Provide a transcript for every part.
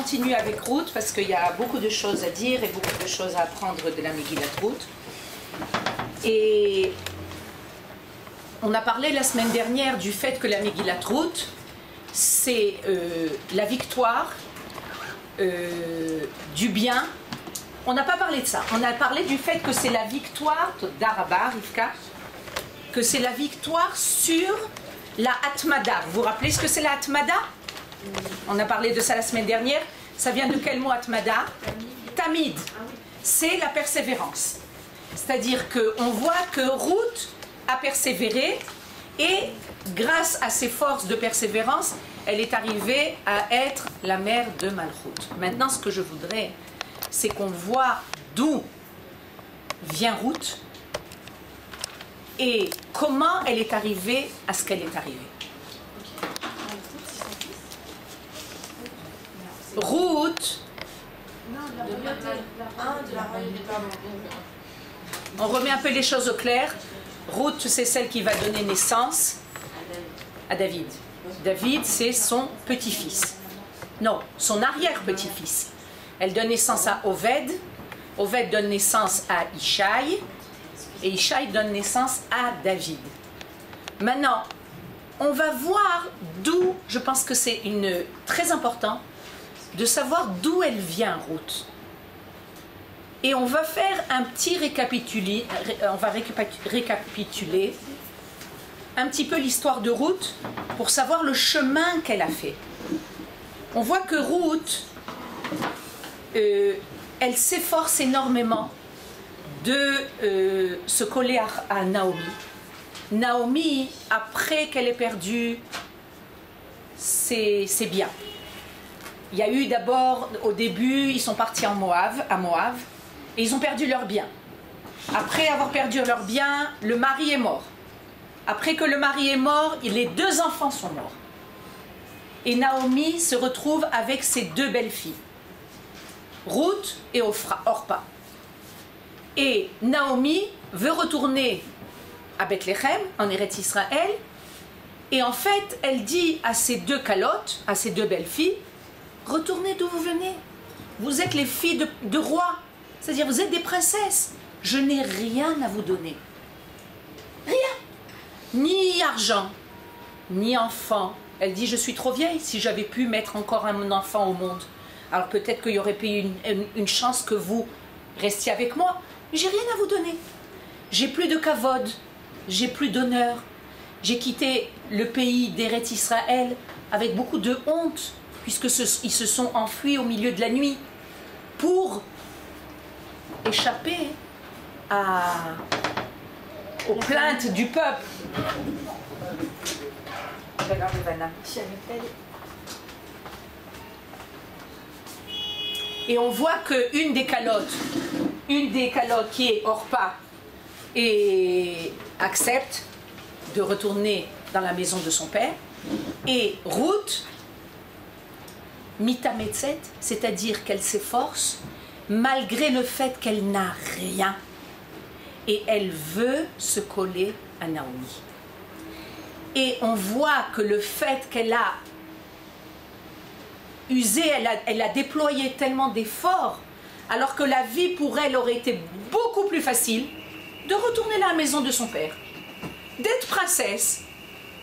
continue avec Ruth parce qu'il y a beaucoup de choses à dire et beaucoup de choses à apprendre de la Megillat Ruth. Et on a parlé la semaine dernière du fait que la Megillat Ruth, c'est la victoire du bien. On n'a pas parlé de ça. On a parlé du fait que c'est la victoire d'Araba, Rivka, que c'est la victoire sur la Atmada. Vous vous rappelez ce que c'est la Atmada? On a parlé de ça la semaine dernière. Ça vient de quel mot Atmada? Tamid. C'est la persévérance. C'est-à-dire qu'on voit que Ruth a persévéré et grâce à ses forces de persévérance, elle est arrivée à être la mère de Malchut. Maintenant, ce que je voudrais, c'est qu'on voit d'où vient Ruth et comment elle est arrivée à ce qu'elle est arrivée. Ruth, on remet un peu les choses au clair. Ruth, c'est celle qui va donner naissance à David. David, c'est son petit-fils. Non, son arrière-petit-fils. Elle donne naissance à Oved. Oved donne naissance à Ishaï. Et Ishaï donne naissance à David. Maintenant, on va voir d'où, je pense que c'est très important, de savoir d'où elle vient, Ruth. Et on va faire un petit récapitulé, récapituler un petit peu l'histoire de Ruth pour savoir le chemin qu'elle a fait. On voit que Ruth, elle s'efforce énormément de se coller à Naomi. Naomi, après qu'elle ait perdu ses biens. Il y a eu d'abord, au début, ils sont partis à Moab, et ils ont perdu leurs biens. Après avoir perdu leurs biens, le mari est mort. Après que le mari est mort, les 2 enfants sont morts. Et Naomi se retrouve avec ses 2 belles-filles, Ruth et Orpa. Et Naomi veut retourner à Bethléem, en Eretz Israël, et en fait, elle dit à ses 2 calottes, à ses 2 belles-filles, retournez d'où vous venez. Vous êtes les filles de rois, c'est-à-dire vous êtes des princesses. Je n'ai rien à vous donner. Rien. Ni argent, ni enfant. Elle dit, je suis trop vieille, si j'avais pu mettre encore un enfant au monde. Alors peut-être qu'il y aurait eu une chance que vous restiez avec moi. Mais j'ai rien à vous donner. J'ai plus de kavod, j'ai plus d'honneur. J'ai quitté le pays d'Eretz Israël avec beaucoup de honte, puisqu'ils se sont enfuis au milieu de la nuit pour échapper aux plaintes du peuple. Et on voit qu'une des calottes qui est Orpa, accepte de retourner dans la maison de son père. Et Ruth, mitametzet, c'est-à-dire qu'elle s'efforce malgré le fait qu'elle n'a rien. Et elle veut se coller à Naomi. Et on voit que le fait qu'elle a usé, elle a déployé tellement d'efforts, alors que la vie pour elle aurait été beaucoup plus facile, de retourner à la maison de son père, d'être princesse,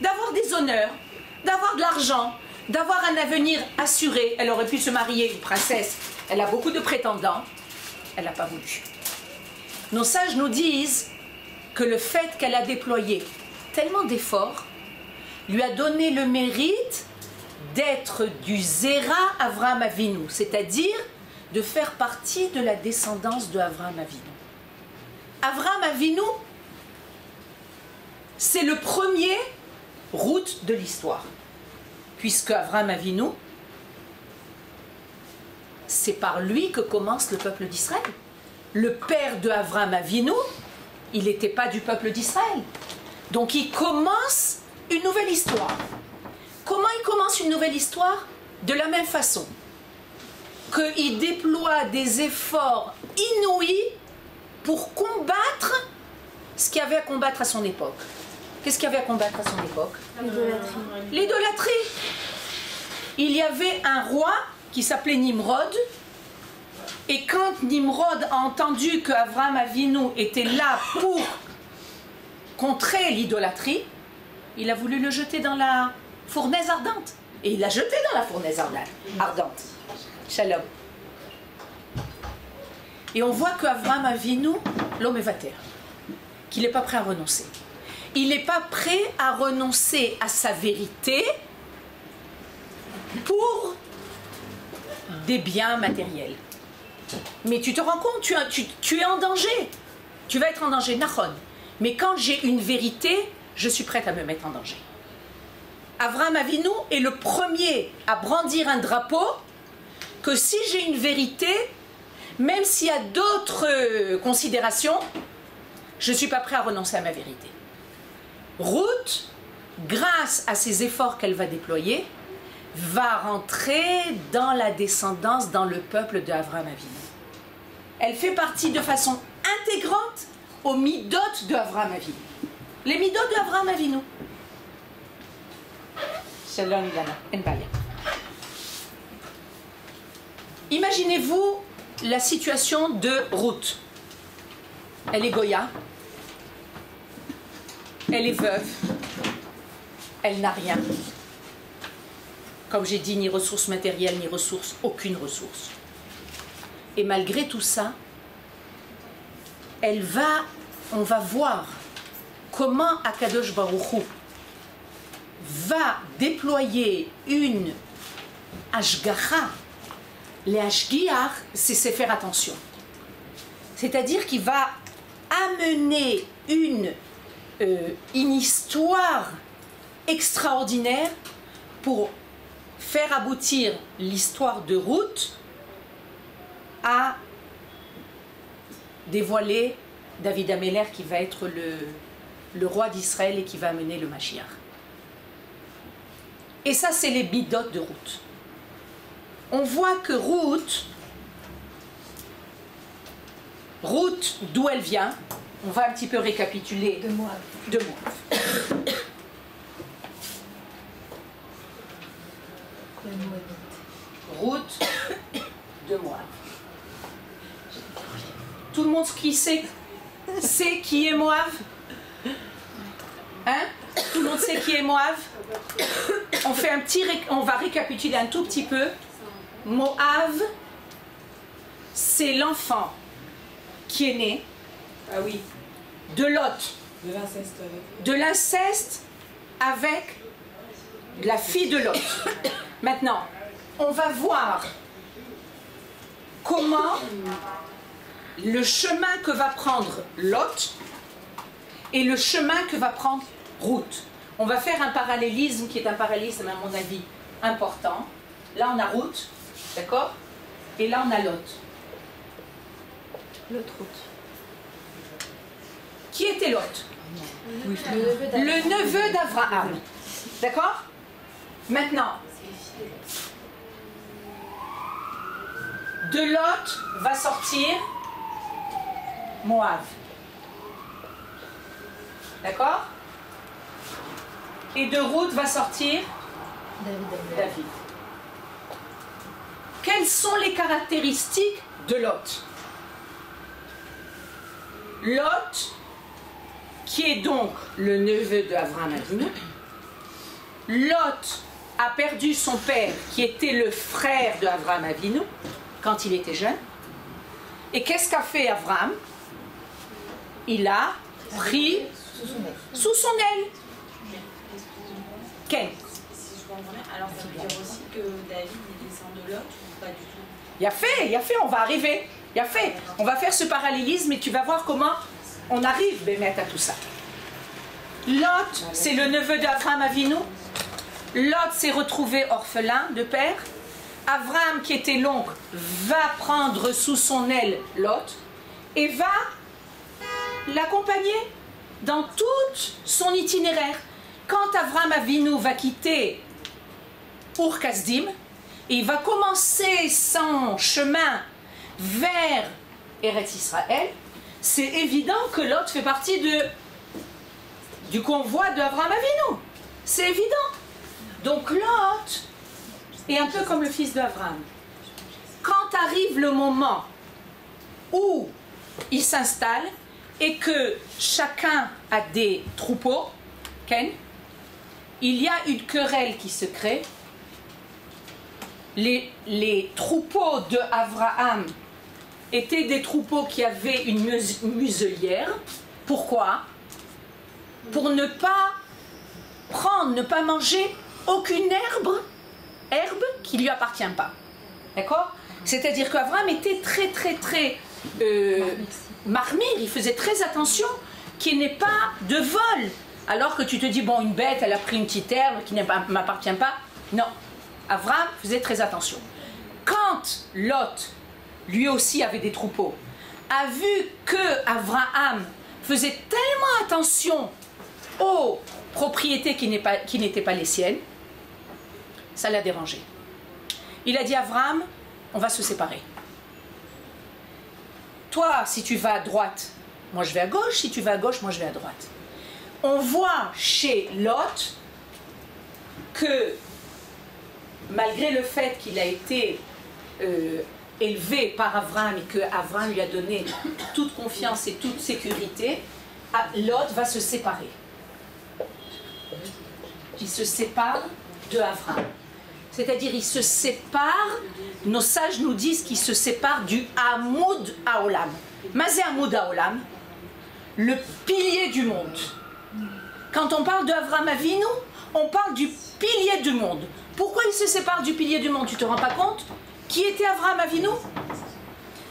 d'avoir des honneurs, d'avoir de l'argent, d'avoir un avenir assuré. Elle aurait pu se marier, une princesse, elle a beaucoup de prétendants, elle n'a pas voulu. Nos sages nous disent que le fait qu'elle a déployé tellement d'efforts lui a donné le mérite d'être du Zera Avraham Avinu, c'est-à-dire de faire partie de la descendance de Avraham Avinu. Avraham Avinu, c'est le premier Ruth de l'histoire, puisque Avraham Avinu, c'est par lui que commence le peuple d'Israël. Le père de Avraham Avinu, il n'était pas du peuple d'Israël. Donc il commence une nouvelle histoire. Comment il commence une nouvelle histoire? De la même façon qu'il déploie des efforts inouïs pour combattre ce qu'il y avait à combattre à son époque. Qu'est-ce qu'il y avait à combattre à son époque? L'idolâtrie. L'idolâtrie. Il y avait un roi qui s'appelait Nimrod. Et quand Nimrod a entendu qu'Avraham Avinu était là pour contrer l'idolâtrie, il a voulu le jeter dans la fournaise ardente. Et il l'a jeté dans la fournaise ardente. Shalom. Et on voit qu'Avraham Avinu, l'homme est vater, qu'il n'est pas prêt à renoncer. Il n'est pas prêt à renoncer à sa vérité pour des biens matériels. Mais tu te rends compte, tu es en danger. Tu vas être en danger, Nahon. Mais quand j'ai une vérité, je suis prête à me mettre en danger. Avraham Avinu est le premier à brandir un drapeau que si j'ai une vérité, même s'il y a d'autres considérations, je ne suis pas prêt à renoncer à ma vérité. Ruth, grâce à ses efforts qu'elle va déployer, va rentrer dans la descendance, dans le peuple d'Avraham Avinu. Elle fait partie de façon intégrante aux midot d'Avraham Avinu. Les midot d'Avraham Avinu. Shalom Ilana, Enbaya. Imaginez-vous la situation de Ruth. Elle est Goya. Elle est veuve. Elle n'a rien. Comme j'ai dit, ni ressources matérielles, ni ressources, aucune ressource. Et malgré tout ça, on va voir comment Akadosh Baruch Hu va déployer une ashgacha. Les ashgiach, c'est faire attention. C'est-à-dire qu'il va amener une histoire extraordinaire pour faire aboutir l'histoire de Ruth à dévoiler David Améler qui va être le roi d'Israël et qui va amener le Mashiach. Et ça, c'est les bidot de Ruth. On voit que Ruth, d'où elle vient, on va un petit peu récapituler. De Moab. De Moab. Ruth de Moab. Tout le monde qui sait qui est Moab? Hein? Tout le monde sait qui est Moab? On va récapituler un tout petit peu. Moab, c'est l'enfant qui est né, Ah oui, de Lot, de l'inceste avec. de l'inceste avec la fille de Lot. Maintenant, on va voir comment le chemin que va prendre Lot et le chemin que va prendre Ruth. On va faire un parallélisme qui est un parallélisme, à mon avis, important. Là, on a Ruth, d'accord? Et là, on a Lot. L'autre Ruth. Qui était Lot? Oui, Le neveu d'Abraham. D'accord? Maintenant, de Lot va sortir Moab. D'accord? Et de Ruth va sortir David. Quelles sont les caractéristiques de Lot? Lot, qui est donc le neveu d'Avraham Avinu. Lot a perdu son père, qui était le frère d'Avraham Avinu, quand il était jeune. Et qu'est-ce qu'a fait Avraham? Il a pris sous son aile. Ken. Si je comprends bien, alors ça veut dire aussi que David est descend de Lot ou pas du tout? Il a fait, on va arriver. Il a fait. On va faire ce parallélisme et tu vas voir comment on arrive, Bémet, à tout ça. Lot, c'est le neveu d'Avraham Avinu. Lot s'est retrouvé orphelin de père. Avraham, qui était l'oncle, va prendre sous son aile Lot et va l'accompagner dans tout son itinéraire. Quand Avraham Avinu va quitter Ur Kasdim, il va commencer son chemin vers Eretz Israël, c'est évident que Lot fait partie du convoi d'Avraham Avinu. C'est évident. Donc Lot est un peu comme le fils d'Avraham. quand arrive le moment où il s'installe et que chacun a des troupeaux, Ken, il y a une querelle qui se crée. Les troupeaux de Abraham étaient des troupeaux qui avaient une muselière. Pourquoi? Pour ne pas prendre, ne pas manger aucune herbe qui ne lui appartient pas. D'accord? C'est-à-dire qu'Abraham était très marmire, il faisait très attention qu'il n'y ait pas de vol. Alors que tu te dis, bon, une bête, elle a pris une petite herbe qui ne m'appartient pas. Non, Abraham faisait très attention. Quand Lot, lui aussi avait des troupeaux, a vu que Abraham faisait tellement attention aux propriétés qui n'étaient pas les siennes, ça l'a dérangé. Il a dit à Abraham, on va se séparer. Toi, si tu vas à droite, moi je vais à gauche, si tu vas à gauche, moi je vais à droite. On voit chez Lot que malgré le fait qu'il a été élevé par Abraham et que Abraham lui a donné toute confiance et toute sécurité, Lot va se séparer. Il se sépare de Abraham. C'est-à-dire, il se sépare, nos sages nous disent qu'il se sépare du Hamoud Haolam. Mazé Hamoud Haolam, le pilier du monde. Quand on parle d'Avraham Avinu, on parle du pilier du monde. Pourquoi il se sépare du pilier du monde? Tu ne te rends pas compte? Qui était Avraham Avinu? Vous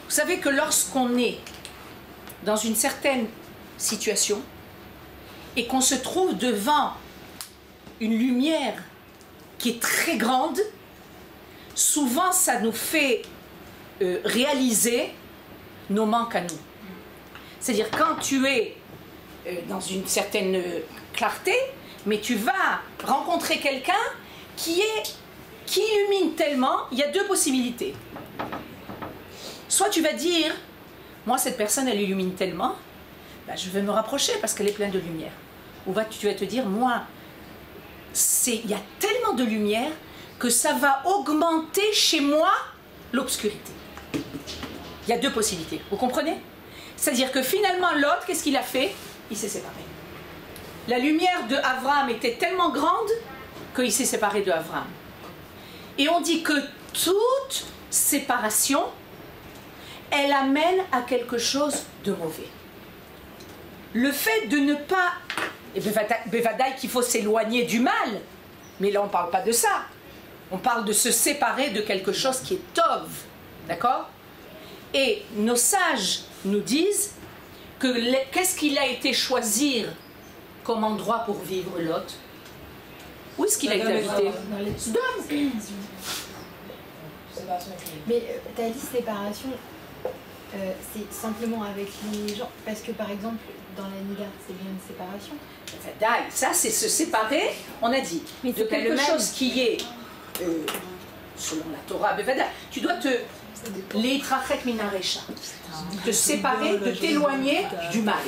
savez que lorsqu'on est dans une certaine situation et qu'on se trouve devant une lumière qui est très grande, souvent ça nous fait réaliser nos manques à nous. C'est-à-dire quand tu es dans une certaine clarté, mais tu vas rencontrer quelqu'un qui illumine tellement, il y a deux possibilités. Soit tu vas dire, moi cette personne elle illumine tellement, ben, je vais me rapprocher parce qu'elle est pleine de lumière. Ou tu vas te dire, moi, il y a tellement de lumière que ça va augmenter chez moi l'obscurité. Il y a deux possibilités, vous comprenez? C'est-à-dire que finalement l'autre, qu'est-ce qu'il a fait? Il s'est séparé. La lumière de Abraham était tellement grande qu'il s'est séparé de Abraham. Et on dit que toute séparation, elle amène à quelque chose de mauvais. Le fait de ne pas... Et Bevadaï qu'il faut s'éloigner du mal, mais là on ne parle pas de ça. On parle de se séparer de quelque chose qui est tov. D'accord? Et nos sages nous disent que qu'est-ce qu'il a été choisir comme endroit pour vivre Lot? Où est-ce qu'il a été habité? Sodome. Mais tu as dit séparation, c'est simplement avec les gens, parce que par exemple dans la Nida c'est bien une séparation. Ça c'est se séparer, on a dit, mais de quelque chose qui est selon la Torah, tu dois te séparer, de t'éloigner du mal.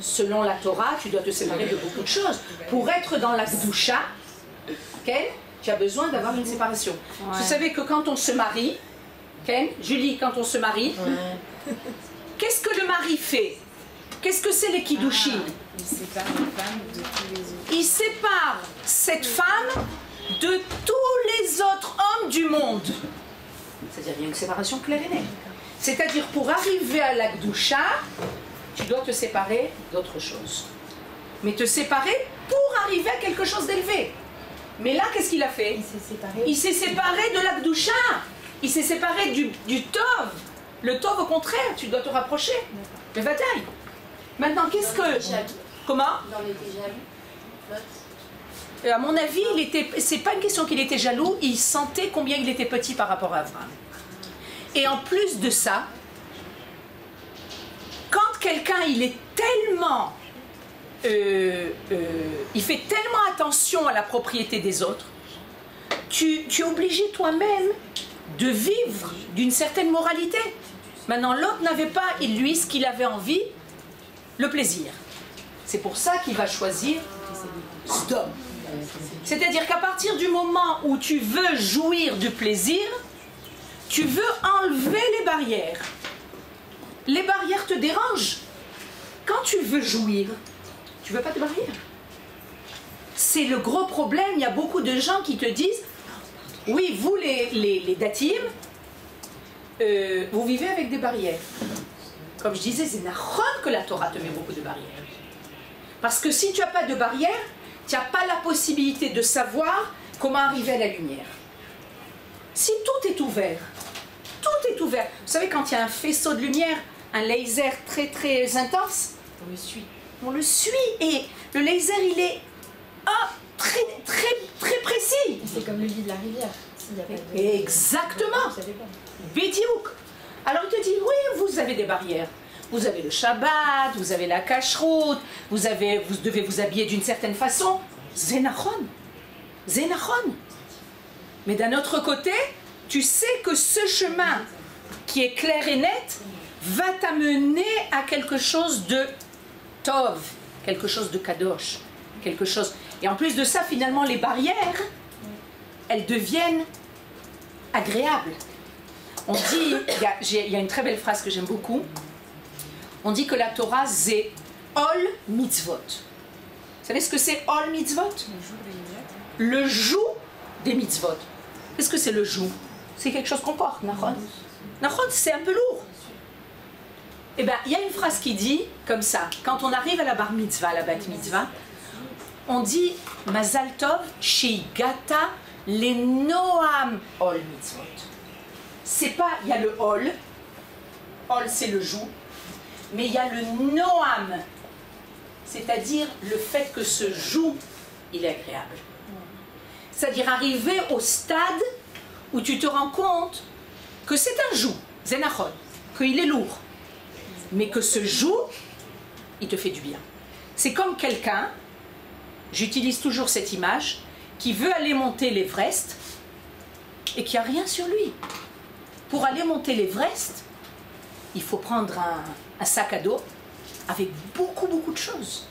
Selon la Torah, tu dois te séparer de beaucoup de choses. Pour être dans la Kedusha, okay, tu as besoin d'avoir une séparation. Ouais. Vous savez que quand on se marie, okay, Julie, quand on se marie, qu'est-ce que le mari fait? Qu'est-ce que c'est les Kiddushin? Il sépare les femmes de tous les autres. Il sépare cette femme de tous les autres hommes du monde. C'est-à-dire qu'il y a une séparation claire et nette. C'est-à-dire pour arriver à la Kedusha, tu dois te séparer d'autre chose. Mais te séparer pour arriver à quelque chose d'élevé. Mais là, qu'est-ce qu'il a fait? Il s'est séparé de la Kedusha. Il s'est séparé du Tov. Le Tov, au contraire, tu dois te rapprocher. Mais bataille. Maintenant, qu'est-ce que... Comment? Dans les jaloux. À mon avis, c'est pas une question qu'il était jaloux, il sentait combien il était petit par rapport à Abraham. Et en plus de ça, quand quelqu'un il est tellement, il fait tellement attention à la propriété des autres, tu es obligé toi-même de vivre d'une certaine moralité. Maintenant, l'autre n'avait pas, lui, ce qu'il avait envie, le plaisir. C'est pour ça qu'il va choisir Sodome. C'est-à-dire qu'à partir du moment où tu veux jouir du plaisir, Tu veux enlever les barrières. Les barrières te dérangent. Quand tu veux jouir, tu veux pas de barrières. C'est le gros problème. Il y a beaucoup de gens qui te disent, oui, vous les datim, vous vivez avec des barrières. Comme je disais, c'est nachon que la Torah te met beaucoup de barrières. Parce que si tu n'as pas de barrières, tu n'as pas la possibilité de savoir comment arriver à la lumière. Si tout est ouvert, tout est ouvert. Vous savez, quand il y a un faisceau de lumière, un laser très très intense, On le suit. on le suit et le laser il est très très très précis. C'est comme le lit de la rivière. S'il y a pas de... Exactement. Ça dépend. Bédiouk. Alors il te dit, oui, vous avez des barrières. Vous avez le Shabbat, vous avez la cacheroute, vous devez vous habiller d'une certaine façon. Zénachon. Zénachon. Mais d'un autre côté, tu sais que ce chemin qui est clair et net va t'amener à quelque chose de tov, quelque chose de kadosh, quelque chose. Et en plus de ça, finalement, les barrières, elles deviennent agréables. On dit, il y a une très belle phrase que j'aime beaucoup. On dit que la Torah, c'est Ol Mitzvot. Vous savez ce que c'est Ol Mitzvot? Le joug des mitzvot. Qu'est-ce que c'est le joug? C'est quelque chose qu'on porte, Nachon. Nachon, c'est un peu lourd. Eh bien, il y a une phrase qui dit comme ça, quand on arrive à la bar mitzvah, à la bat mitzvah, on dit Mazal Tov Sheigata le Noam Ol Mitzvot. C'est pas, il y a le Ol c'est le joug, mais il y a le Noam, c'est-à-dire le fait que ce joug, il est agréable. C'est-à-dire arriver au stade où tu te rends compte que c'est un joug, Zénachon, qu'il est lourd, mais que ce joug, il te fait du bien. C'est comme quelqu'un, j'utilise toujours cette image, qui veut aller monter l'Everest et qui n'a rien sur lui. Pour aller monter l'Everest, il faut prendre un sac à dos avec beaucoup, beaucoup de choses.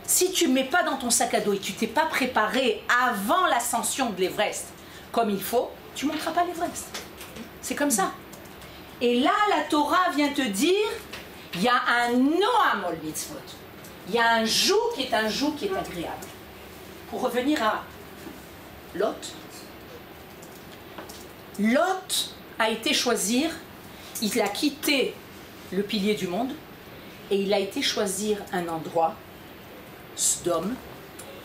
Si tu ne mets pas dans ton sac à dos et tu t'es pas préparé avant l'ascension de l'Everest comme il faut, tu ne monteras pas l'Everest. C'est comme ça. Et là, la Torah vient te dire, il y a un Noam ol mitzvot. Il y a un joug qui est agréable. Pour revenir à Lot, Lot a été choisir, il a quitté le pilier du monde et il a été choisir un endroit, Sodome,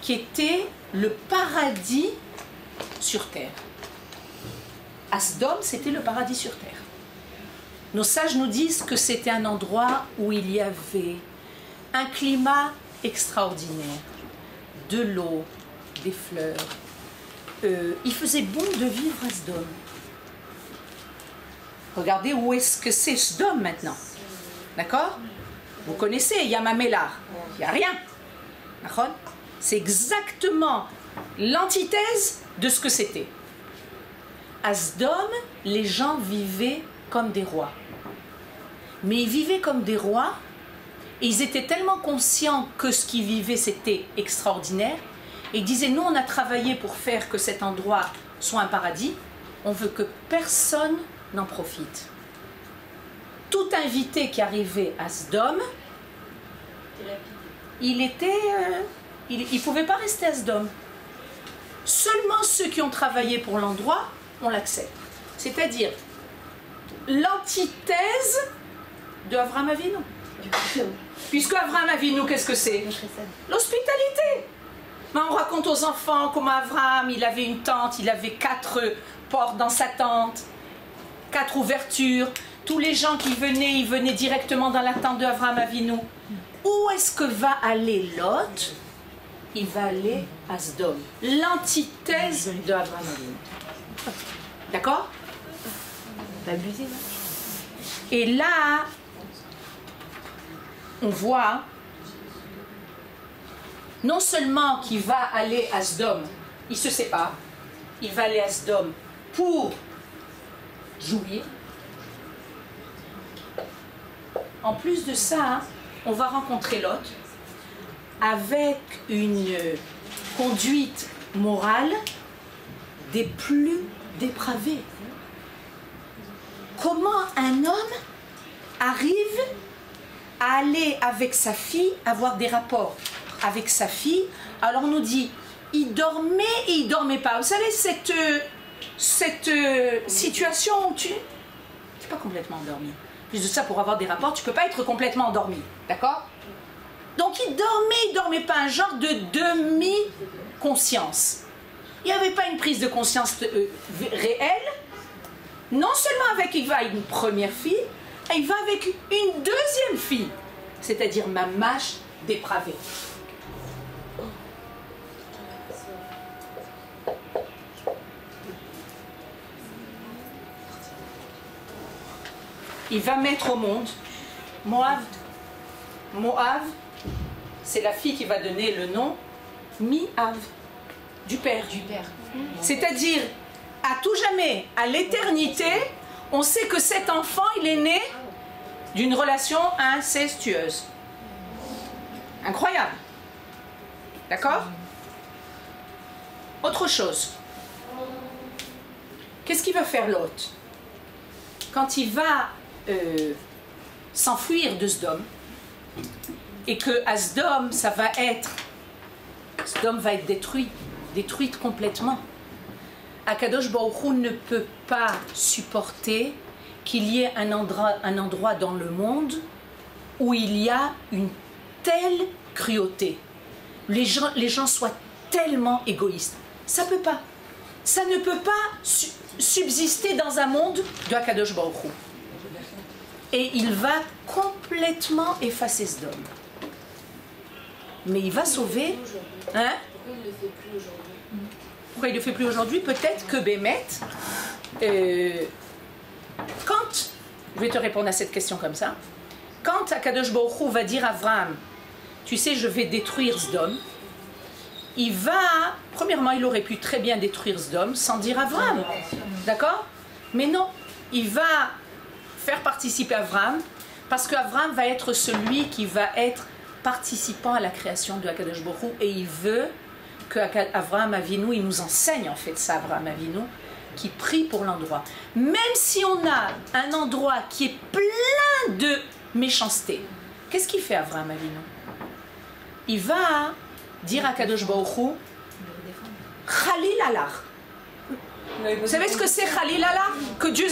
qui était le paradis sur terre. À Sodome, c'était le paradis sur terre. Nos sages nous disent que c'était un endroit où il y avait un climat extraordinaire, de l'eau, des fleurs. Il faisait bon de vivre à Sodome. Regardez où est-ce que c'est Sodome maintenant. D'accord? Vous connaissez Yamamélar. Il n'y a rien. D'accord? C'est exactement l'antithèse de ce que c'était. À Sodome, les gens vivaient comme des rois. Mais ils vivaient comme des rois et ils étaient tellement conscients que ce qu'ils vivaient c'était extraordinaire et ils disaient nous on a travaillé pour faire que cet endroit soit un paradis, on veut que personne n'en profite. Tout invité qui arrivait à Sodome, il ne pouvait pas rester à Sodome. Seulement ceux qui ont travaillé pour l'endroit, on l'accepte. C'est-à-dire l'antithèse de Avraham Avinu. Puisque Avraham Avinu, qu'est-ce que c'est? L'hospitalité. Mais on raconte aux enfants comment Avraham, il avait une tente, il avait 4 portes dans sa tente, 4 ouvertures. Tous les gens qui venaient, ils venaient directement dans la tente de Avraham Avinu. Où est-ce que va aller Lot? Il va aller à Sodome. L'antithèse de Avraham Avinu. D'accord? Abusé, là. Et là, on voit non seulement qu'il va aller à Sodome, il se sépare, il va aller à Sodome pour jouir. En plus de ça, on va rencontrer Lot avec une conduite morale des plus dépravés. comment un homme arrive à aller avec sa fille, avoir des rapports avec sa fille. Alors on nous dit, il dormait et il dormait pas. Vous savez, cette situation où tu n'es pas complètement endormi. Plus de ça, pour avoir des rapports, tu ne peux pas être complètement endormi. D'accord? Donc il dormait pas, un genre de demi-conscience. Il n'y avait pas une prise de conscience réelle. Non seulement il va avec une première fille, il va avec une deuxième fille, c'est-à-dire ma mâche dépravée. Il va mettre au monde Moab. Moab, c'est la fille qui va donner le nom Mi-Av, du père. C'est-à-dire, à tout jamais, à l'éternité, on sait que cet enfant, il est né d'une relation incestueuse. Incroyable. D'accord? Autre chose. Qu'est-ce qu'il va faire Lot? Quand il va s'enfuir de Sdom, et que à Sdom, Sdom va être détruite complètement. Akadosh Baruch Hu ne peut pas supporter qu'il y ait un endroit dans le monde où il y a une telle cruauté. Les gens soient tellement égoïstes. Ça peut pas. Ça ne peut pas subsister dans un monde de Akadosh Baruch Hu. Et il va complètement effacer Sdom. Mais il va sauver. Hein? Pourquoi il ne le fait plus aujourd'hui? Pourquoi il ne le fait plus aujourd'hui? Peut-être que Bémet, quand, je vais te répondre à cette question comme ça, quand Akadosh Baruch Hu va dire à Abraham, tu sais, je vais détruire Sdom, il va, premièrement, il aurait pu très bien détruire Sdom sans dire Abraham, d'accord? Mais non, il va faire participer Abraham, parce qu'Abraham va être celui qui va être participant à la création de Akadosh Baruch Hu, et il veut que Abraham Avinu, il nous enseigne en fait ça, Abraham Avinu, qui prie pour l'endroit. Même si on a un endroit qui est plein de méchanceté, qu'est-ce qu'il fait Abraham Avinu? Il va dire à Akadosh Baruch Hu, Khalil Allah. Vous savez ce que c'est Khalil Allah? Que Dieu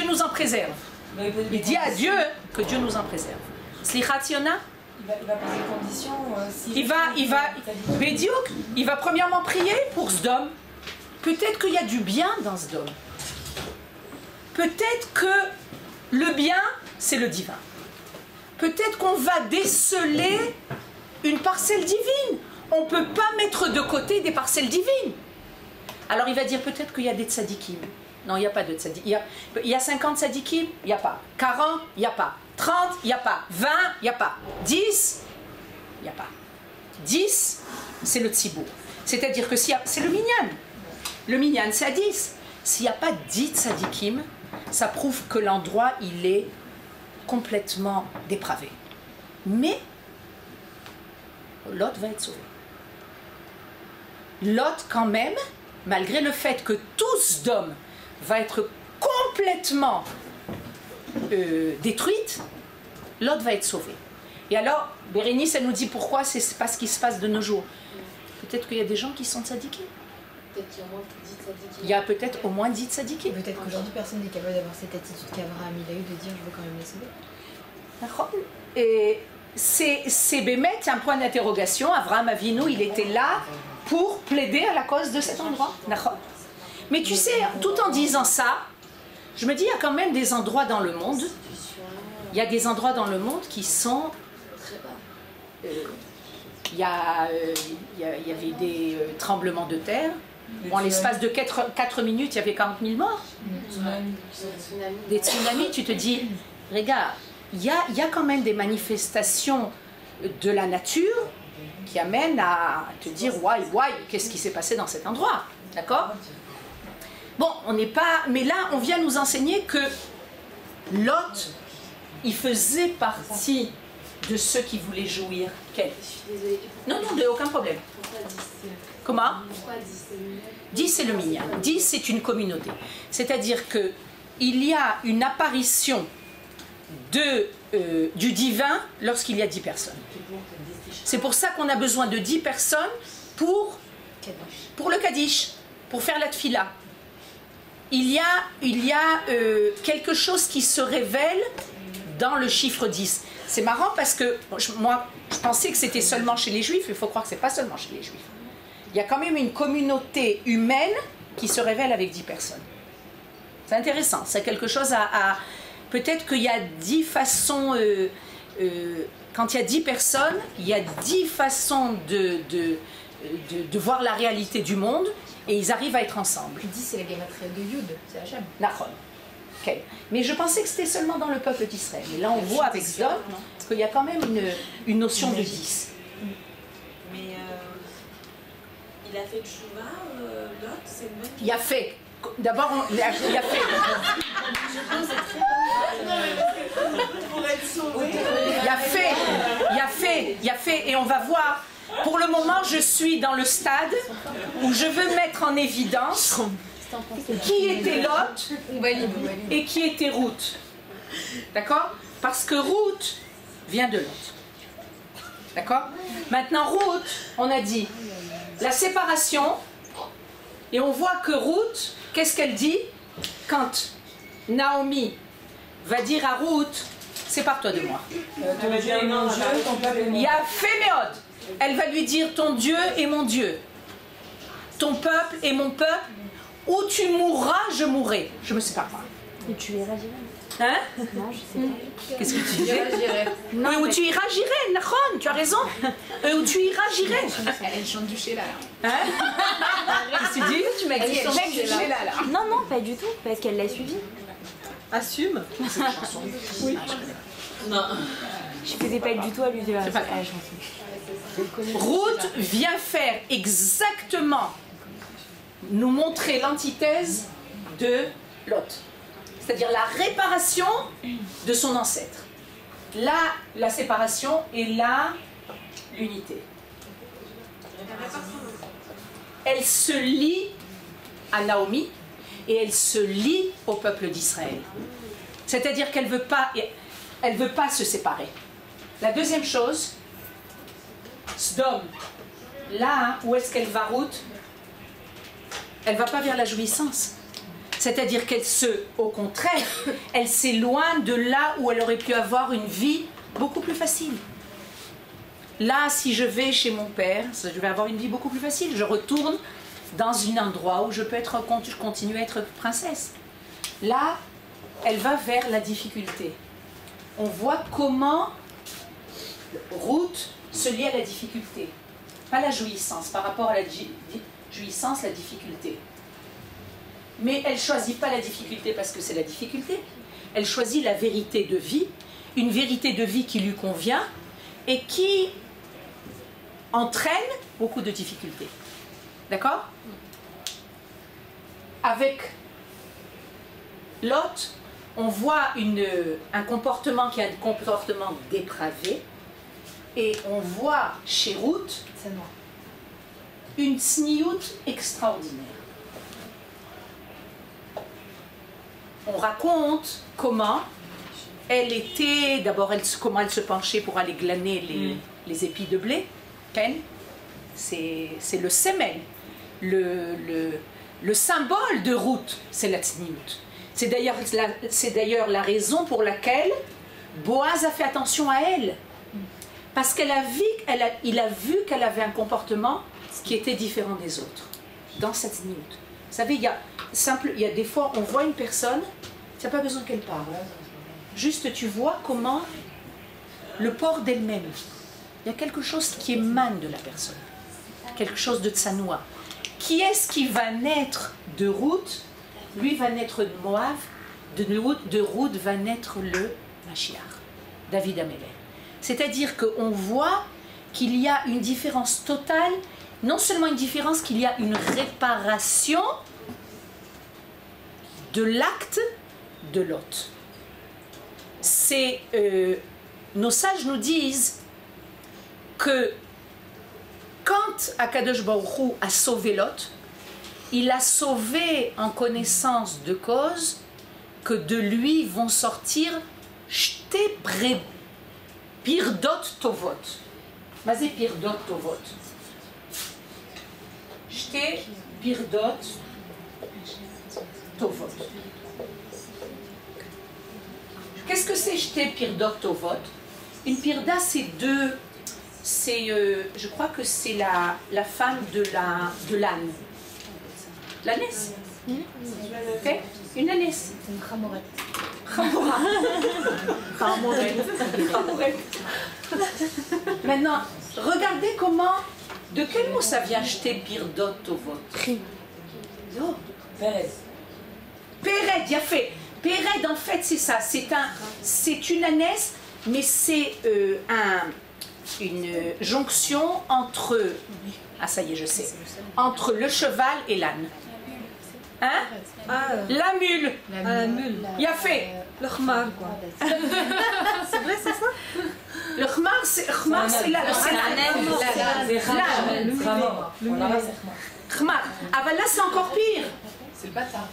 nous en préserve. Il dit à Dieu que Dieu nous en préserve. Slichat Yona. Il va poser condition. Il va premièrement prier pour Sdom. Peut-être qu'il y a du bien dans Sdom. Peut-être que le bien, c'est le divin. Peut-être qu'on va déceler une parcelle divine. On ne peut pas mettre de côté des parcelles divines. Alors il va dire peut-être qu'il y a des tzadikim. Non, il n'y a pas de tzadikim. Il y a 50 tzadikim, il n'y a pas. 40, il n'y a pas. 30, il n'y a pas. 20, il n'y a pas. 10, il n'y a pas. 10, c'est le tzibour. C'est-à-dire que c'est le minyan. Le minyan, c'est à 10. S'il n'y a pas 10 tzadikim, ça prouve que l'endroit, il est complètement dépravé. Mais Lot va être sauvé. Lot, quand même, malgré le fait que tout Sdom va être complètement détruite, Lot va être sauvé. Et alors, Bérénice, elle nous dit pourquoi c'est pas ce qui se passe de nos jours. Peut-être qu'il y a des gens qui sont tzadikim. Peut-être qu'il y a au moins 10 tzadikim. Il y a peut-être au moins 10 tzadikim. Peut-être qu'aujourd'hui, personne n'est capable d'avoir cette attitude qu'Abraham il a eu de dire je veux quand même les sauver. D'accord. Et c'est Bémet, un point d'interrogation. Abraham Avinu, il était là pour plaider à la cause de cet endroit. D'accord. Mais tu sais, tout en disant ça, je me dis, il y a quand même des endroits dans le monde, il y a des endroits dans le monde qui sont... il y avait des tremblements de terre. En l'espace de 4 minutes, il y avait 40 000 morts. Des tsunamis, tu te dis, regarde, il y a quand même des manifestations de la nature qui amènent à te dire, qu'est-ce qui s'est passé dans cet endroit? D'accord? Bon, on n'est pas... Mais là, on vient nous enseigner que Lot, il faisait partie de ceux qui voulaient jouir. Quel? Non, aucun problème. Comment? 10, c'est le minyan. 10, c'est une communauté. C'est-à-dire que il y a une apparition du divin lorsqu'il y a 10 personnes. C'est pour ça qu'on a besoin de 10 personnes pour le Kaddish, pour faire la tfila. Il y a quelque chose qui se révèle dans le chiffre 10. C'est marrant parce que moi, je pensais que c'était seulement chez les Juifs. Il faut croire que ce n'est pas seulement chez les Juifs. Il y a quand même une communauté humaine qui se révèle avec 10 personnes. C'est intéressant. C'est quelque chose à peut-être qu'il y a 10 façons... quand il y a 10 personnes, il y a 10 façons de voir la réalité du monde et ils arrivent à être ensemble. 10, c'est la gématria de Yud, c'est Hachem. Nachon. Okay. Mais je pensais que c'était seulement dans le peuple d'Israël. Mais là, on voit avec Zod qu'il y a quand même une notion de 10. Mais il a fait tchouva, Lot, c'est une bonne chose. Il a fait. D'abord, il a fait. Pour être sauvé. Il a fait. Et on va voir. Pour le moment, je suis dans le stade où je veux mettre en évidence qui était Lot et qui était Ruth. D'accord? Parce que Ruth vient de Lot. D'accord? Maintenant, Ruth, on a dit la séparation. Et on voit que Ruth, qu'est-ce qu'elle dit quand Naomi va dire à Ruth, sépare-toi de moi. Il y a Féméod. Elle va lui dire, ton Dieu est mon Dieu. Ton peuple est mon peuple. Où tu mourras, je mourrai. Je me sépare pas. Et tu iras j'irai. Hein? Non, je sais pas. Qu'est-ce que tu disais? Non, Où tu iras, j'irai. Nahon, tu as raison. Où tu iras, j'irai. Elle chante du Sheila là. Hein? Qu'est-ce que tu dis? tu m'as dit Elle chante du Sheila là. Non, non, pas du tout, parce qu'elle l'a suivi. Assume. C'est une chanson. Oui. Non. Je faisais pas du tout allusion à C'est pas la grave. chanson. Ruth vient faire exactement, nous montrer l'antithèse de Lot. C'est-à-dire la réparation de son ancêtre. Là, la séparation et là, l'unité. Elle se lie à Naomi et elle se lie au peuple d'Israël. C'est-à-dire qu'elle veut pas se séparer. La deuxième chose, Sdom, là où est-ce qu'elle va, Ruth? Elle ne va pas vers la jouissance. C'est-à-dire au contraire, elle s'éloigne de là où elle aurait pu avoir une vie beaucoup plus facile. Là, si je vais chez mon père, je vais avoir une vie beaucoup plus facile. Je retourne dans un endroit où je peux continuer à être princesse. Là, elle va vers la difficulté. On voit comment Ruth se lie à la difficulté. Pas la jouissance, par rapport à la jouissance, la difficulté. Mais elle ne choisit pas la difficulté parce que c'est la difficulté. Elle choisit la vérité de vie, une vérité de vie qui lui convient et qui entraîne beaucoup de difficultés. D'accord? Avec Lot, on voit un comportement qui est un comportement dépravé et on voit chez Ruth une sniout extraordinaire. On raconte comment elle était, d'abord comment elle se penchait pour aller glaner les épis de blé. C'est le semel, le symbole de Ruth, c'est la tsniout. C'est d'ailleurs la raison pour laquelle Boaz a fait attention à elle. Parce qu'il a vu qu'elle avait un comportement qui était différent des autres, dans cette tsniout. Vous savez, il y a des fois, on voit une personne, tu n'as pas besoin qu'elle parle. Juste, tu vois comment le port d'elle-même, il y a quelque chose qui émane de la personne. Quelque chose de tsanoua. Qui est-ce qui va naître de Ruth? Lui va naître de Moab. De Ruth va naître le Mashiach, David Amelech. C'est-à-dire qu'on voit qu'il y a une différence totale, non seulement une différence, qu'il y a une réparation de l'acte de Lot. Nos sages nous disent que quand Akadosh Baruch Hu a sauvé Lot, il a sauvé en connaissance de cause que de lui vont sortir shte pirdot tovot. Mazé pirdot tovot. Shte pirdot tovot. Qu'est-ce que c'est shte pirdot tovot? Une pirda, c'est deux. C'est, je crois que c'est la femme de l'âne. L'ânesse. Okay? Une ânesse. Une khamorette. Maintenant, regardez comment, de quel mot ça vient jeter pirdot tovot? Oh. Péred, il a fait. Péred, en fait, c'est ça. C'est une ânesse, mais c'est une jonction entre. Ah, ça y est, je sais. Entre le cheval et l'âne. Hein? La mule. La mule. Il a fait. Le khmar, quoi. C'est vrai, c'est ça? Le khmar, c'est khmar. Ah ben là, c'est encore pire. C'est le bâtard.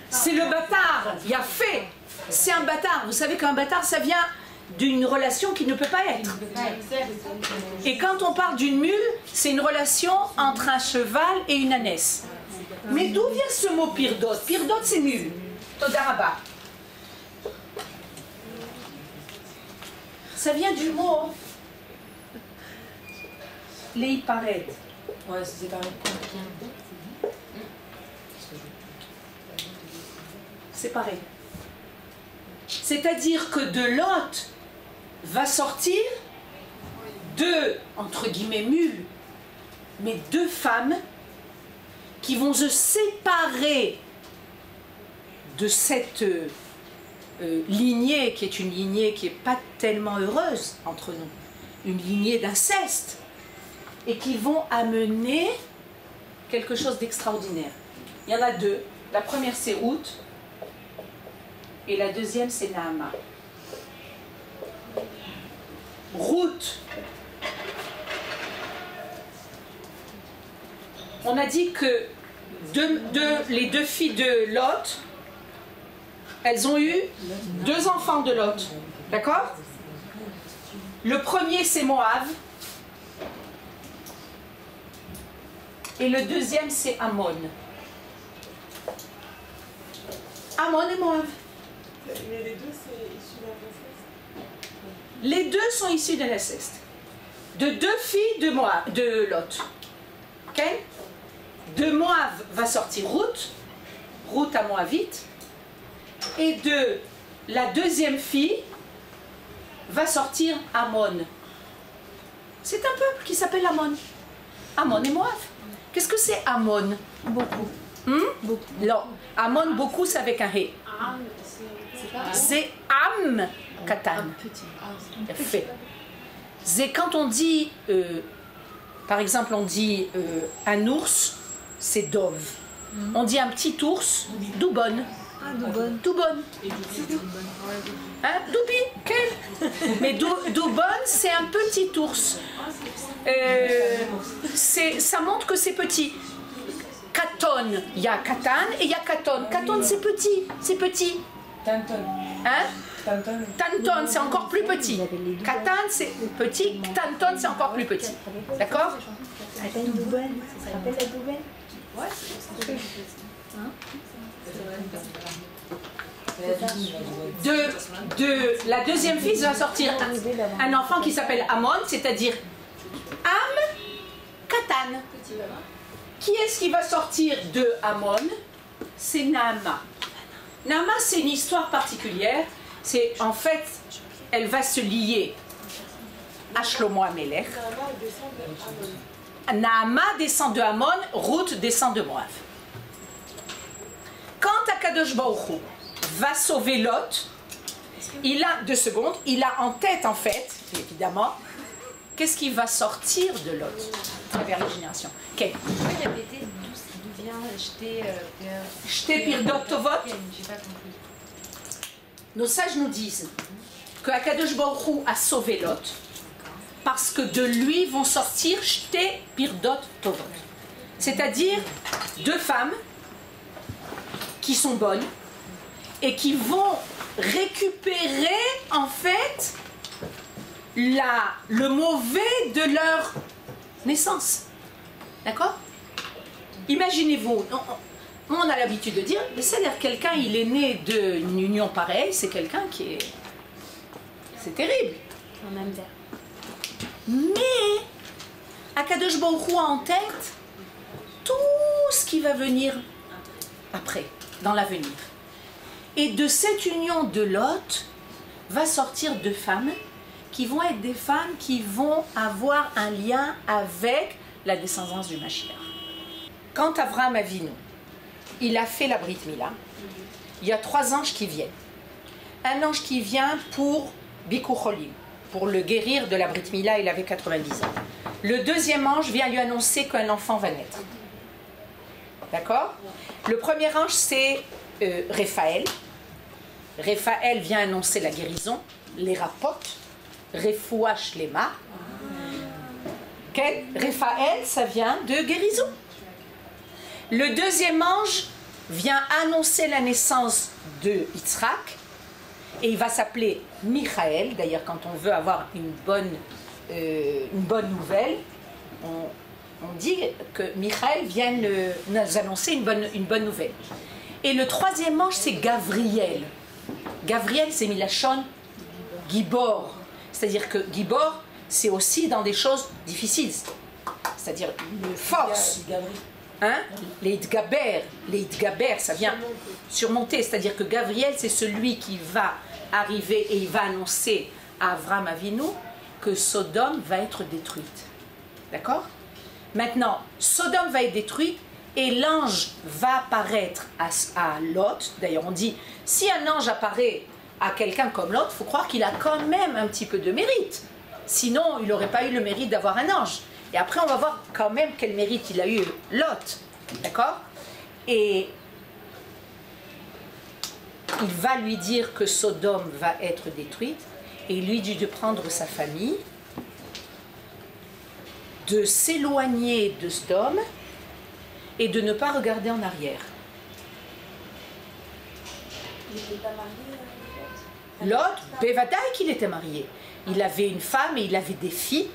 C'est le bâtard. Il a fait. C'est un bâtard. Vous savez qu'un bâtard, ça vient d'une relation qui ne peut pas être. Et quand on parle d'une mule, c'est une relation entre un cheval et une ânesse. Mais d'où vient ce mot pirdot? Pirdot, c'est mule. Todaraba. Ça vient du mot leipared. Ouais, c'est pareil. C'est pareil. C'est-à-dire que de Lot va sortir deux, entre guillemets, mules, mais deux femmes qui vont se séparer de cette lignée, qui est une lignée qui n'est pas tellement heureuse entre nous, une lignée d'inceste, et qui vont amener quelque chose d'extraordinaire. Il y en a deux. La première, c'est Ruth, et la deuxième, c'est Naama. Ruth. On a dit que les deux filles de Lot, elles ont eu deux enfants de Lot. D'accord? Le premier, c'est Moab. Et le deuxième, c'est Ammon. Ammon et Moab. Mais les deux, c'est issu d'un inceste. Les deux sont issus de l'inceste. De deux filles de Lot. Ok? De Moab va sortir Ruth à Moabite. Et de la deuxième fille va sortir Ammon. C'est un peuple qui s'appelle Ammon. Ammon et Moab. Qu'est-ce que c'est Ammon? Beaucoup. Beaucoup. Non, Ammon, beaucoup, c'est avec un He. C'est Am Katan. Fait. C'est quand on dit, par exemple, on dit un ours, c'est Dov. On dit un petit ours, Doubon. Ah, Doubon. Doubon. Hein, Doubi, quel? Mais Doubon, c'est un petit ours. Ça montre que c'est petit. Katon, il y a Katan et il y a Katon. Katon, c'est petit, c'est petit. Tanton. Hein? Tanton. Tanton, c'est encore plus petit. Katan, c'est petit. Tanton, c'est encore plus petit. D'accord? Appelle Doubon. Ça se rappelle la Doubon? De la deuxième fille va sortir un enfant qui s'appelle Ammon, c'est-à-dire Am Katan. Qui est-ce qui va sortir de Ammon? C'est Naama. Naama, c'est une histoire particulière. C'est en fait, elle va se lier à Shlomo HaMelech. Naama descend de Ammon, Ruth descend de Moab. Quand Akadosh Baruch Hu va sauver Lot, il a, 2 secondes, il a en tête en fait, évidemment, qu'est-ce qui va sortir de Lot à travers les générations. Okay. Vous pouvez répéter d'où vient Shte Pirdot Tovot. J'ai pas compris. Nos sages nous disent que Akadosh Baruch Hu a sauvé Lot parce que de lui vont sortir Shte Pirdot Tovot. C'est-à-dire 2 femmes qui sont bonnes et qui vont récupérer en fait le mauvais de leur naissance. D'accord? Imaginez-vous, on a l'habitude de dire, c'est-à-dire quelqu'un, il est né d'une union pareille, c'est quelqu'un qui est... C'est terrible. En même terre. Mais Akadosh Baruch Hu a en tête tout ce qui va venir après, dans l'avenir. Et de cette union de Lot va sortir deux femmes qui vont être des femmes qui vont avoir un lien avec la descendance du Mashiach. Quand Avraham Avinu, il a fait la Brit Mila, il y a 3 anges qui viennent. Un ange qui vient pour Bikur Cholim, pour le guérir de la Brit Mila, il avait 90 ans. Le deuxième ange vient lui annoncer qu'un enfant va naître. D'accord? Le premier ange, c'est Raphaël. Raphaël vient annoncer la guérison, les rapotes, Refoua Shlema. Raphaël, ça vient de guérison. Le deuxième ange vient annoncer la naissance de Yitzhak, et il va s'appeler Michaël. D'ailleurs, quand on veut avoir une bonne nouvelle, on dit que Michaël vient nous annoncer une bonne nouvelle. Et le troisième ange, c'est Gavriel. Gavriel, c'est Milachon Gibor. C'est-à-dire que Gibor, c'est aussi dans des choses difficiles. C'est-à-dire une force. Hein? Les Idgaber, ça vient surmonter. C'est-à-dire que Gavriel, c'est celui qui va arriver et il va annoncer à Avraham Avinu que Sodome va être détruite. D'accord? Maintenant, Sodome va être détruite et l'ange va apparaître à Lot. D'ailleurs, on dit, si un ange apparaît à quelqu'un comme Lot, il faut croire qu'il a quand même un petit peu de mérite. Sinon, il n'aurait pas eu le mérite d'avoir un ange. Et après, on va voir quand même quel mérite il a eu Lot. D'accord? Et il va lui dire que Sodome va être détruite. Et il lui dit de prendre sa famille, de s'éloigner de Sodome et de ne pas regarder en arrière. Il n'était pas marié, Lot, Bevadaï qu'il était marié. Il avait une femme et il avait des filles.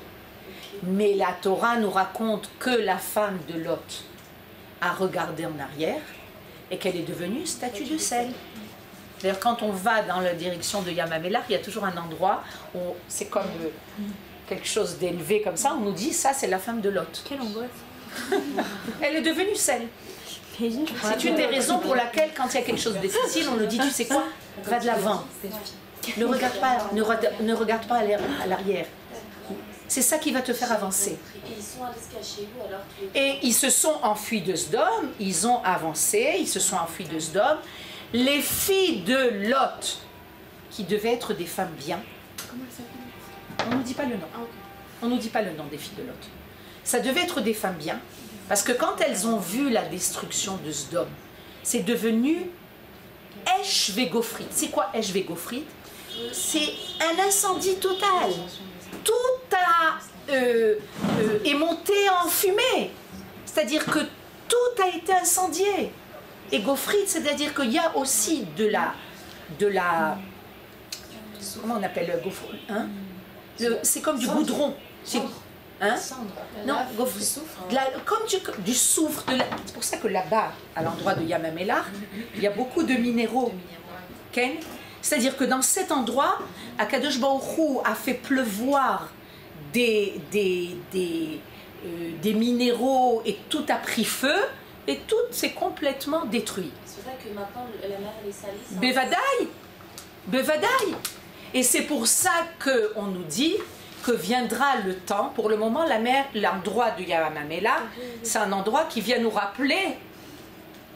Mais la Torah nous raconte que la femme de Lot a regardé en arrière et qu'elle est devenue statue de sel. D'ailleurs, quand on va dans la direction de Yamamelach, il y a toujours un endroit où c'est comme quelque chose d'élevé comme ça. On nous dit, ça c'est la femme de Lot. Quelle angoisse. Elle est devenue sel. C'est une des raisons pour laquelle, quand il y a quelque chose de difficile, on nous dit, tu sais quoi, va de l'avant. Ne regarde pas à l'arrière. C'est ça qui va te faire avancer. Et ils sont allés se cacher où alors? Et ils se sont enfuis de Sodome, ils ont avancé, ils se sont enfuis de Sodome. Les filles de Lot, qui devaient être des femmes bien, Comment elle s'appelle? on ne nous dit pas le nom. On ne nous dit pas le nom des filles de Lot. Ça devait être des femmes bien, parce que quand elles ont vu la destruction de Sodome, c'est devenu Esh Vegofrit. C'est quoi Esh Vegofrit? C'est un incendie total. Tout est monté en fumée. C'est-à-dire que tout a été incendié. Et Gofrit, c'est-à-dire qu'il y a aussi de la comment on appelle le gaufre, hein? C'est comme du goudron. Hein? Non, comme du soufre. C'est pour ça que là-bas, à l'endroit de Yamamelach, il y a beaucoup de minéraux. Ken? C'est-à-dire que dans cet endroit, Akadosh Baruch Hu a fait pleuvoir des minéraux et tout a pris feu et tout s'est complètement détruit. C'est pour ça que maintenant la mer elle est salée. Bevadaï. Et c'est pour ça qu'on nous dit que viendra le temps. Pour le moment, la mer, l'endroit de Yamamelach, c'est un endroit qui vient nous rappeler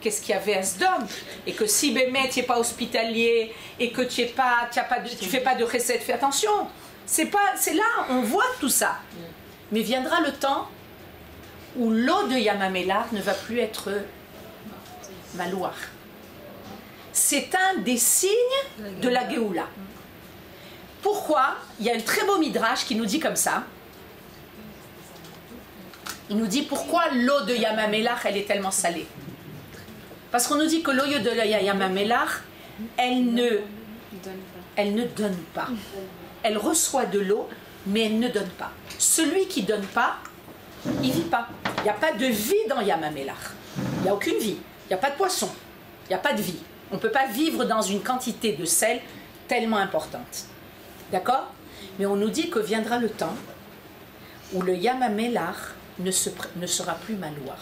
qu'est-ce qu'il y avait à Sodome. Et que si Bémet, tu n'es pas hospitalier et que tu fais pas de recette, fais attention. C'est là, on voit tout ça. Mais viendra le temps où l'eau de Yamamelach ne va plus être Malouar. C'est un des signes de la Géoula. Pourquoi? Il y a un très beau midrash qui nous dit comme ça. Il nous dit pourquoi l'eau de Yamamelach elle est tellement salée. Parce qu'on nous dit que l'eau de Yamamelach elle ne donne pas. Elle reçoit de l'eau, mais elle ne donne pas. Celui qui ne donne pas, il ne vit pas. Il n'y a pas de vie dans Yam HaMelach. Il n'y a aucune vie. Il n'y a pas de poisson. Il n'y a pas de vie. On ne peut pas vivre dans une quantité de sel tellement importante. D'accord? Mais on nous dit que viendra le temps où le Yam HaMelach ne sera plus maloir.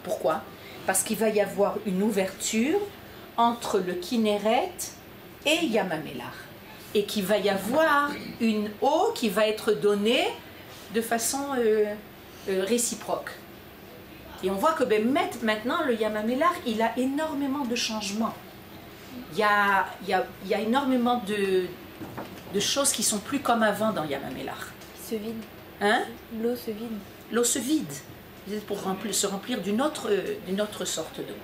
Pourquoi? Parce qu'il va y avoir une ouverture entre le Kinneret et Yam HaMelach. Et qu'il va y avoir une eau qui va être donnée de façon réciproque. Et on voit que maintenant, le Yam HaMelach, il a énormément de changements. Il y a énormément de choses qui sont plus comme avant dans Yam HaMelach. Il se vide. Hein? L'eau se vide. L'eau se vide pour se remplir d'une autre sorte d'eau.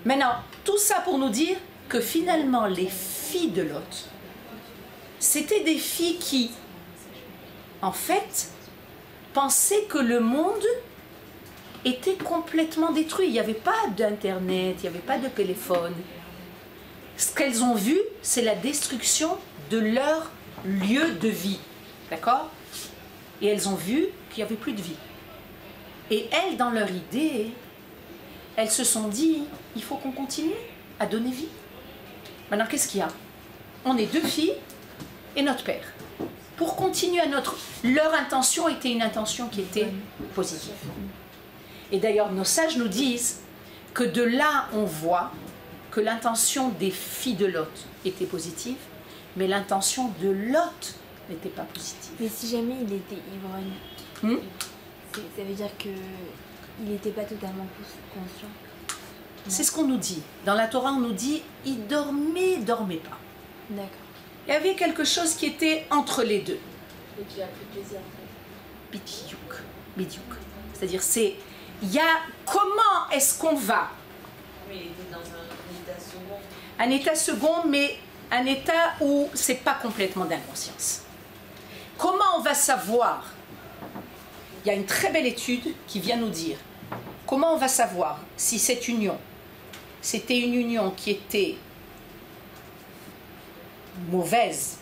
Maintenant, tout ça pour nous dire que finalement, les filles de Lot, c'était des filles qui, en fait, pensaient que le monde était complètement détruit. Il n'y avait pas d'internet, il n'y avait pas de téléphone. Ce qu'elles ont vu, c'est la destruction de leur lieu de vie. D'accord? Et elles ont vu qu'il n'y avait plus de vie. Et elles, dans leur idée, elles se sont dit, il faut qu'on continue à donner vie. Maintenant, qu'est-ce qu'il y a? On est deux filles et notre père. Pour continuer à leur intention était une intention qui était positive. Et d'ailleurs, nos sages nous disent que de là, on voit que l'intention des filles de Lot était positive, mais l'intention de Lot n'était pas positive. Mais si jamais il était ivrogne, ça veut dire qu'il n'était pas totalement conscient. C'est ce qu'on nous dit. Dans la Torah, on nous dit, il dormait pas. D'accord. Il y avait quelque chose qui était entre les deux. Et qui a pris plaisir en fait. Bidiouk. C'est-à-dire, il y a comment est-ce qu'on va? Mais il était dans un état second. Un état second, mais un état où c'est pas complètement d'inconscience. Comment on va savoir? Il y a une très belle étude qui vient nous dire comment on va savoir si cette union, c'était une union qui était mauvaise,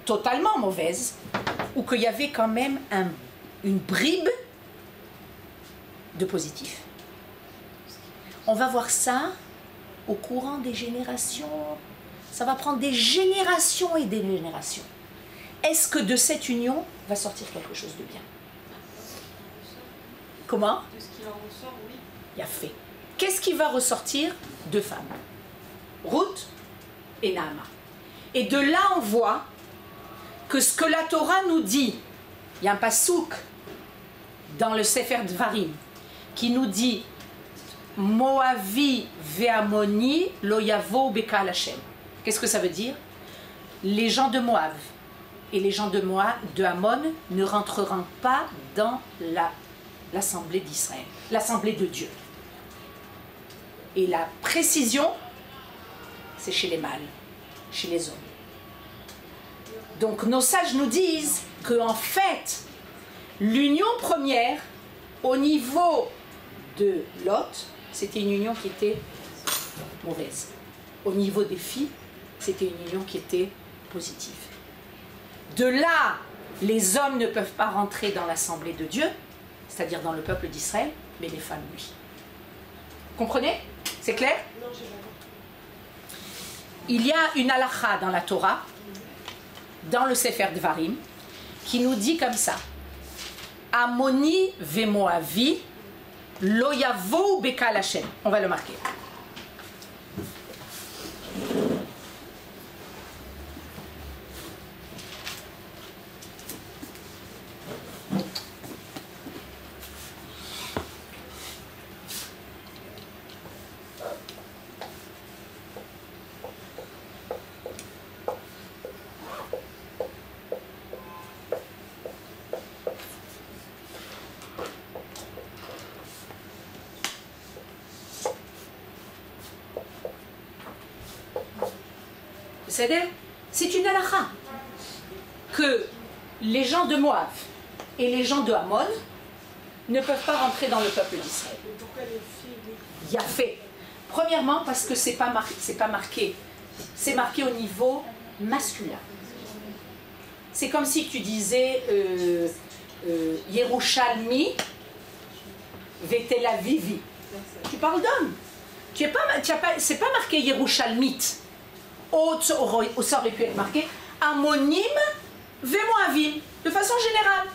totalement mauvaise, ou qu'il y avait quand même une bribe de positif. On va voir ça au courant des générations. Ça va prendre des générations et des générations. Est-ce que de cette union va sortir quelque chose de bien? Comment? De ce qu'il en ressort, oui. Il y a fait. Qu'est-ce qui va ressortir? Deux femmes. Ruth et Naama. Et de là, on voit que ce que la Torah nous dit, il y a un pasouk dans le Sefer Dvarim qui nous dit Moavi ve'amoni lo yavo bekal Hashem. Qu'est-ce que ça veut dire? Les gens de Moab et les gens de Ammon ne rentreront pas dans l'assemblée d'Israël, l'assemblée de Dieu. Et la précision, c'est chez les mâles, chez les hommes. Donc nos sages nous disent qu'en fait, l'union première, au niveau de Lot, c'était une union qui était mauvaise. Au niveau des filles, c'était une union qui était positive. De là, les hommes ne peuvent pas rentrer dans l'assemblée de Dieu, c'est-à-dire dans le peuple d'Israël, mais les femmes, oui. Comprenez? C'est clair? Non, j'ai pas. Il y a une halakha dans la Torah, dans le Sefer Dvarim, qui nous dit comme ça Amoni ve'moavi lo yavo bekal Hashem. On va le marquer. C'est une halakha que les gens de Moab et les gens de Ammon ne peuvent pas rentrer dans le peuple d'Israël. Mais pourquoi les filles, oui. Il y a fait. Premièrement, parce que c'est pas marqué c'est marqué au niveau masculin. C'est comme si tu disais Yerushalmi Vetela Vivi. Tu parles d'homme. C'est pas marqué Yerushalmite. Ça aurait pu être marqué Amonim Vemoavim, de façon générale,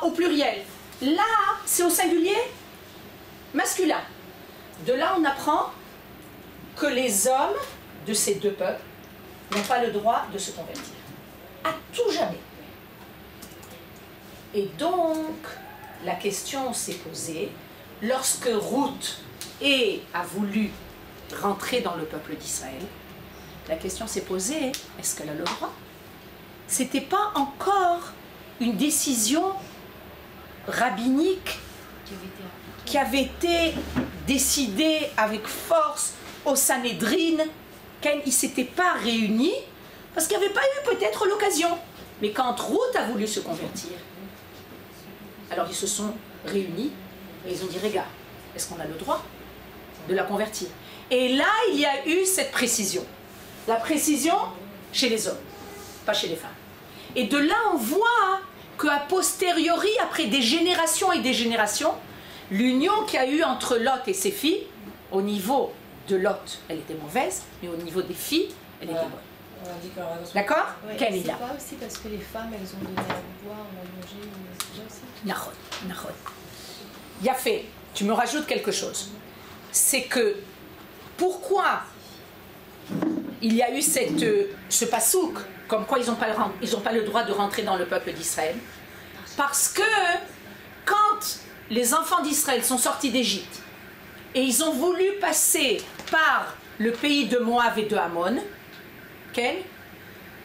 au pluriel. Là, c'est au singulier masculin. De là, on apprend que les hommes de ces deux peuples n'ont pas le droit de se convertir. À tout jamais. Et donc, la question s'est posée lorsque Ruth a voulu rentrer dans le peuple d'Israël. La question s'est posée, est-ce qu'elle a le droit? C'était pas encore une décision rabbinique qui avait été décidée avec force au Sanhédrin, qu'ils ne s'étaient pas réunis, parce qu'il n'y avait pas eu peut-être l'occasion. Mais quand Ruth a voulu se convertir, alors ils se sont réunis et ils ont dit, regarde, est-ce qu'on a le droit de la convertir? Et là, il y a eu cette précision. La précision chez les hommes, pas chez les femmes. Et de là, on voit qu'à posteriori, après des générations et des générations, l'union qu'il y a eu entre Lot et ses filles, au niveau de Lot, elle était mauvaise, mais au niveau des filles, elle était bonne. D'accord? Ouais, Quelle est c'est là? pas aussi parce que les femmes, elles ont donné à boire ou à manger, c'est déjà aussi. Nahon. Yafé, tu me rajoutes quelque chose. C'est que, pourquoi il y a eu ce pasouk, comme quoi ils n'ont pas le droit de rentrer dans le peuple d'Israël? Parce que quand les enfants d'Israël sont sortis d'Égypte et ils ont voulu passer par le pays de Moab et de Ammon,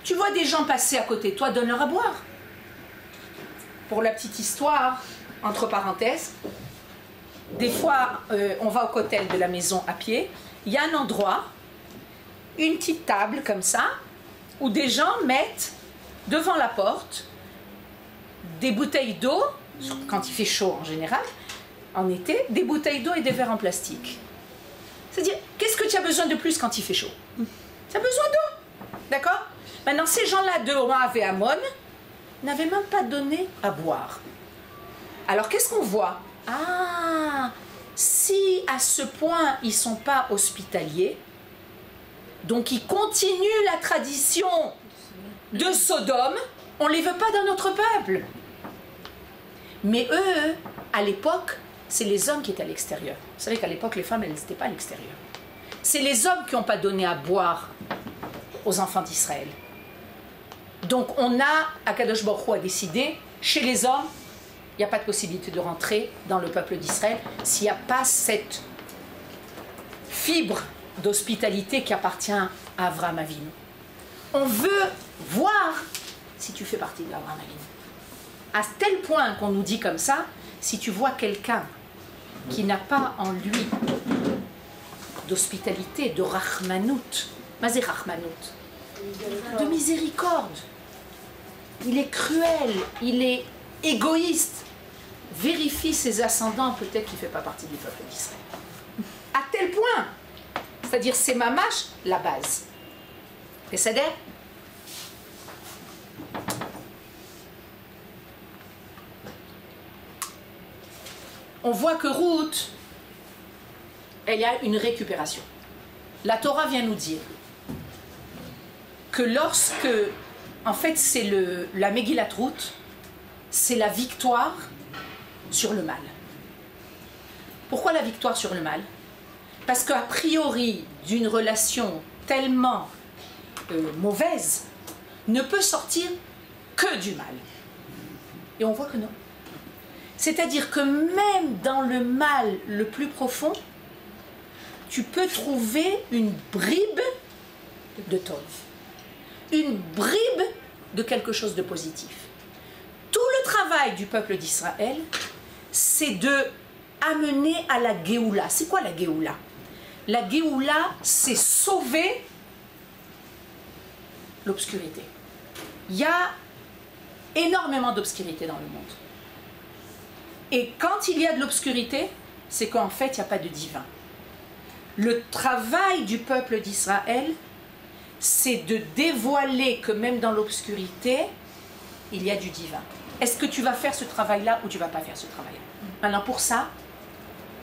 tu vois des gens passer à côté de toi, donne-leur à boire. Pour la petite histoire, entre parenthèses, des fois on va au cotel de la maison à pied, il y a un endroit, une petite table comme ça, où des gens mettent devant la porte des bouteilles d'eau, quand il fait chaud en général, en été, des bouteilles d'eau et des verres en plastique. C'est-à-dire, qu'est-ce que tu as besoin de plus quand il fait chaud? Tu as besoin d'eau. D'accord? Maintenant, ces gens-là de Moab et Ammon n'avaient même pas donné à boire. Alors, qu'est-ce qu'on voit? Ah, si à ce point ils ne sont pas hospitaliers, donc ils continuent la tradition de Sodome, on ne les veut pas dans notre peuple. Mais eux, à l'époque, c'est les hommes qui étaient à l'extérieur. Vous savez qu'à l'époque, les femmes, elles n'étaient pas à l'extérieur. C'est les hommes qui n'ont pas donné à boire aux enfants d'Israël. Donc on a, Akadosh Baruch Hu a décidé, chez les hommes, il n'y a pas de possibilité de rentrer dans le peuple d'Israël s'il n'y a pas cette fibre d'hospitalité qui appartient à Avraham Avinu. On veut voir si tu fais partie d'Avraham Avinu. À tel point qu'on nous dit comme ça, si tu vois quelqu'un qui n'a pas en lui d'hospitalité, de rachmanout, mazé rachmanout, de miséricorde, il est cruel, il est égoïste, vérifie ses ascendants, peut-être qu'il ne fait pas partie du peuple d'Israël. À tel point, c'est-à-dire c'est mamash, la base. Et c'est d'ailleurs on voit que Ruth, elle y a une récupération. La Torah vient nous dire que lorsque, en fait, c'est la Megillat Ruth, c'est la victoire sur le mal. Pourquoi la victoire sur le mal? Parce qu'a priori, d'une relation tellement mauvaise, ne peut sortir que du mal. Et on voit que non. C'est-à-dire que même dans le mal le plus profond, tu peux trouver une bribe de tov, une bribe de quelque chose de positif. Tout le travail du peuple d'Israël, c'est de amener à la Géoula. C'est quoi la Géoula? La Géoula, c'est sauver l'obscurité. Il y a énormément d'obscurité dans le monde. Et quand il y a de l'obscurité, c'est qu'en fait, il n'y a pas de divin. Le travail du peuple d'Israël, c'est de dévoiler que même dans l'obscurité, il y a du divin. Est-ce que tu vas faire ce travail-là ou tu ne vas pas faire ce travail-là? Maintenant, pour ça,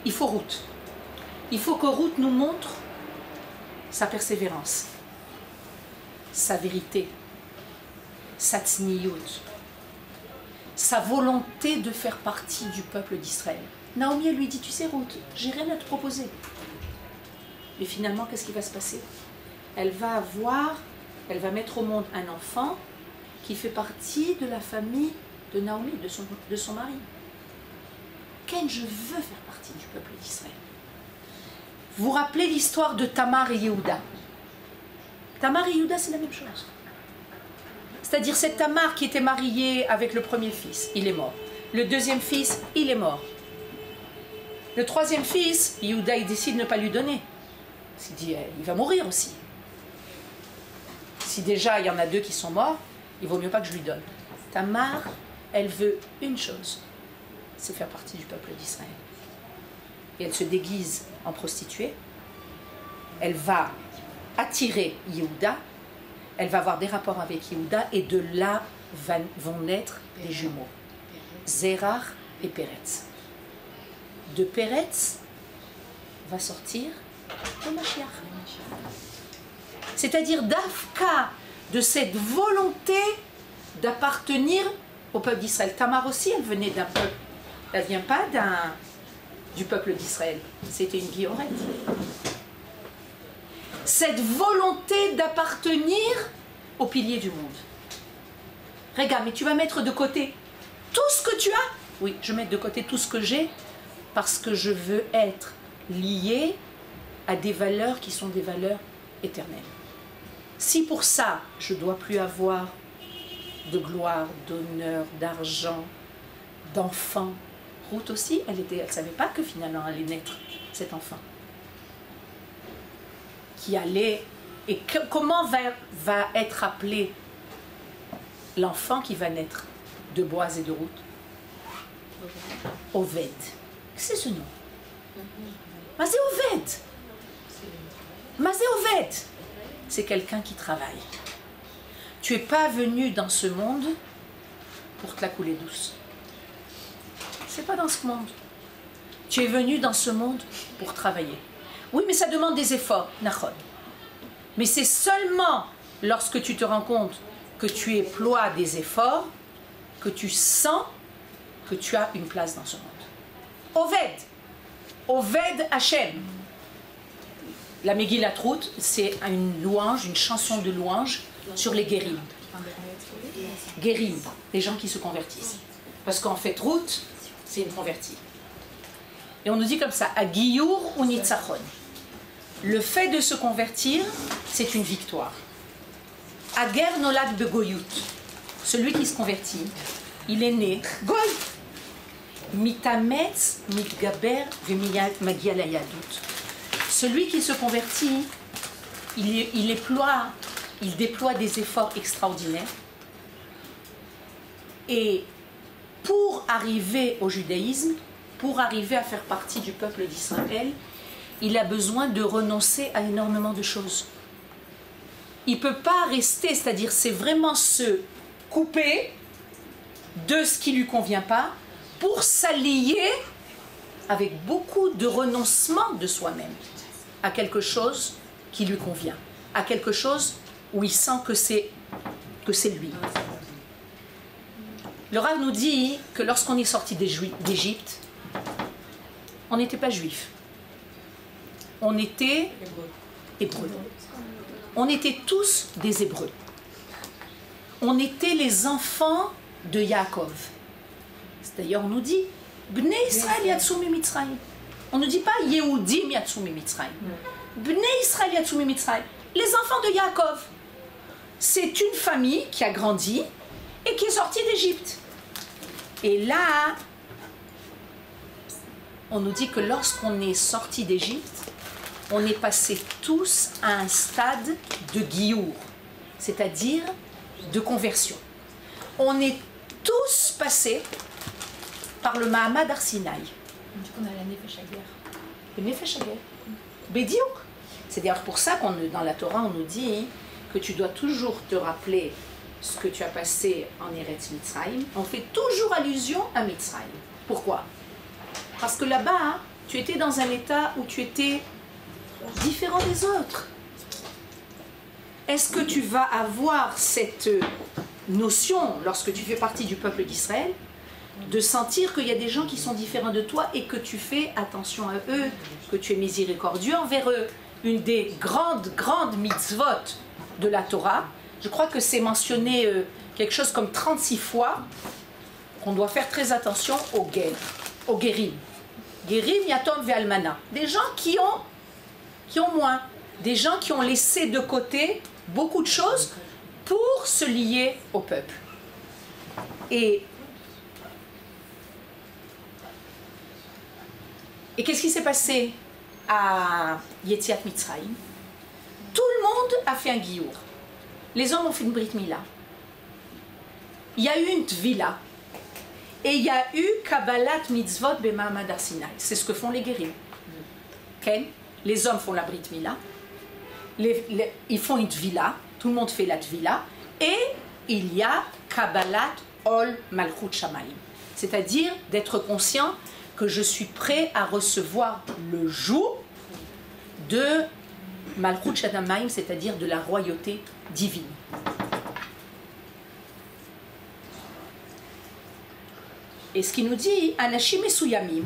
il faut Ruth. Il faut que Ruth nous montre sa persévérance, sa vérité, sa tsniyut, sa volonté de faire partie du peuple d'Israël. Naomi, elle lui dit, tu sais Ruth, j'ai rien à te proposer. Mais finalement, qu'est-ce qui va se passer? Elle va mettre au monde un enfant qui fait partie de la famille de Naomi, de son mari. Ken, je veux faire partie du peuple d'Israël. Vous vous rappelez l'histoire de Tamar et Yehuda? Tamar et Yehuda, c'est la même chose. C'est-à-dire, c'est Tamar qui était mariée avec le premier fils, il est mort. Le deuxième fils, il est mort. Le troisième fils, Yehuda, il décide de ne pas lui donner. Il dit, il va mourir aussi. Si déjà il y en a 2 qui sont morts, il vaut mieux pas que je lui donne. Tamar, elle veut une chose, c'est faire partie du peuple d'Israël. Et elle se déguise en prostituée. Elle va attirer Yehuda. Elle va avoir des rapports avec Yehuda. Et de là vont naître des jumeaux. Zérach et Péretz. De Péretz va sortir le Mashiach. C'est-à-dire d'Afka, de cette volonté d'appartenir au peuple d'Israël. Tamar aussi, elle venait d'un peuple. Elle ne vient pas du peuple d'Israël. C'était une guillorette. Cette volonté d'appartenir au pilier du monde. Regarde, mais tu vas mettre de côté tout ce que tu as? Oui, je vais mettre de côté tout ce que j'ai parce que je veux être lié à des valeurs qui sont des valeurs éternelles. Si pour ça, je ne dois plus avoir de gloire, d'honneur, d'argent, d'enfants. Ruth aussi, elle ne savait pas que finalement allait naître cet enfant. Qui allait... Et comment va être appelé l'enfant qui va naître de Boaz et de Ruth? Oved. C'est ce nom. Mazé Oved. Mazé Oved. C'est quelqu'un qui travaille. Tu n'es pas venu dans ce monde pour te la couler douce. C'est pas dans ce monde. Tu es venu dans ce monde pour travailler. Oui, mais ça demande des efforts, Nachon. Mais c'est seulement lorsque tu te rends compte que tu emploies des efforts que tu sens que tu as une place dans ce monde. Oved. Oved Hachem. La Megillat Ruth, c'est une louange, une chanson de louange sur les guérim. Guérim, les gens qui se convertissent. Parce qu'en fait, Ruth, c'est une convertie. Et on nous dit comme ça, Agiyur ou Nitzachon. Le fait de se convertir, c'est une victoire. Ager nolad begoyut. Celui qui se convertit, il est né goy. Mitametz, mitgaber, v'magia la yadut. Celui qui se convertit, il déploie des efforts extraordinaires. Et pour arriver au judaïsme, pour arriver à faire partie du peuple d'Israël, il a besoin de renoncer à énormément de choses. Il ne peut pas rester, c'est-à-dire c'est vraiment se couper de ce qui ne lui convient pas pour s'allier avec beaucoup de renoncement de soi-même à quelque chose qui lui convient, à quelque chose où il sent que c'est lui. Le Rav nous dit que lorsqu'on est sorti d'Égypte, on n'était pas juif. On était hébreux. On était tous des hébreux. On était les enfants de Yaakov. D'ailleurs, on nous dit Bnei Israël yatsu miMitzrayim. On ne dit pas Yehudim yatsu miMitzrayim. Bnei Israël yatsu miMitzrayim. Les enfants de Yaakov. C'est une famille qui a grandi et qui est sortie d'Égypte. Et là, on nous dit que lorsqu'on est sorti d'Égypte, on est passé tous à un stade de Giour, c'est-à-dire de conversion. On est tous passés par le Mahamad Arsinaï. Du coup, on a la Nefesh Hager. Le Nefesh Hager. Bédiouk. C'est d'ailleurs pour ça qu'on dans la Torah, on nous dit que tu dois toujours te rappeler ce que tu as passé en Eretz Mitzrayim, on fait toujours allusion à Mitzrayim. Pourquoi? Parce que là-bas, tu étais dans un état où tu étais différent des autres. Est-ce que tu vas avoir cette notion, lorsque tu fais partie du peuple d'Israël, de sentir qu'il y a des gens qui sont différents de toi et que tu fais attention à eux, que tu es miséricordieux envers eux? Une des grandes mitzvot de la Torah, je crois que c'est mentionné quelque chose comme 36 fois, qu'on doit faire très attention aux guerres, aux guérim. Guérim, yatom ve'almana. Des gens qui ont moins, des gens qui ont laissé de côté beaucoup de choses pour se lier au peuple. Et qu'est-ce qui s'est passé à Yetziat Mitzrayim? Tout le monde a fait un giour. Les hommes ont fait une brit mila. Il y a eu une tvila. Et il y a eu Kabbalat Mitzvot B'Ma'amad Har Sinai. C'est ce que font les guérim. Okay? Les hommes font la brit mila. Ils font une tvila. Tout le monde fait la tvila. Et il y a Kabbalat Ol Malchut Shamayim. C'est-à-dire d'être conscient que je suis prêt à recevoir le joug de Malchut Shamayim, c'est-à-dire de la royauté divine. Et ce qui nous dit, Anashim Esuyamim,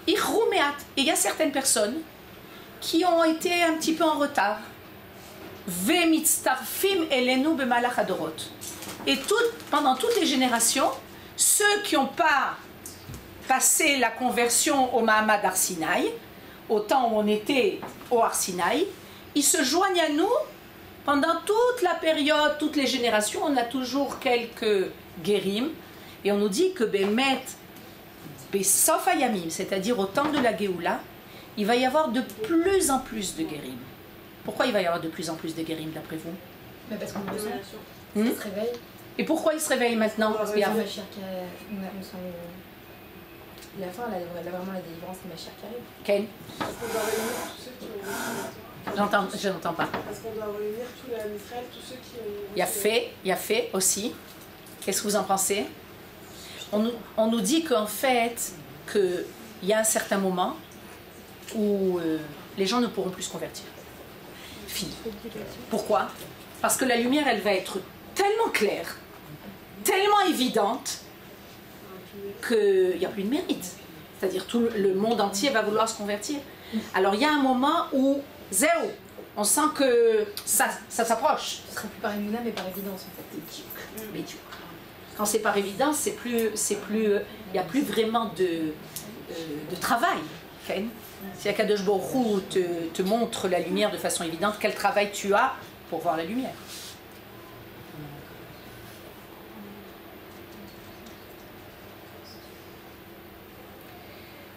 Ichru Meat, et il y a certaines personnes qui ont été un petit peu en retard. Ve mitztarfim elenu b'malach hadorot. Et pendant toutes les générations, ceux qui n'ont pas passé la conversion au Mahamad Har Sinai, au temps où on était au Har Sinai, ils se joignent à nous pendant toute la période, toutes les générations. On a toujours quelques guérim, et on nous dit que Bemet, Besof Hayamim, c'est-à-dire au temps de la Géoula, il va y avoir de plus en plus de guérim. Pourquoi il va y avoir de plus en plus de guérim d'après vous? Parce qu'on besoin. Il se réveille. Et pourquoi il se réveille maintenant? Parce qu'il y a... La fin, elle a vraiment la délivrance de Mashiach qui arrive. Ken? Parce qu'on doit réunir tous ceux qui ont... Je n'entends pas. Parce qu'on doit réunir tout l'Israël, tous ceux qui ont... Il y a fait aussi. Qu'est-ce que vous en pensez? On nous dit qu'en fait, qu'il y a un certain moment où les gens ne pourront plus se convertir. Fini. Pourquoi? Parce que la lumière, elle va être tellement claire, tellement évidente, qu'il n'y a plus de mérite. C'est-à-dire tout le monde entier va vouloir se convertir. Alors il y a un moment où, zéro, on sent que ça s'approche. Ce sera plus par émouna, mais par évidence en fait. Mais quand c'est par évidence, il n'y a plus vraiment de travail. Okay? Si Akadosh Baruch Hu te montre la lumière de façon évidente, quel travail tu as pour voir la lumière?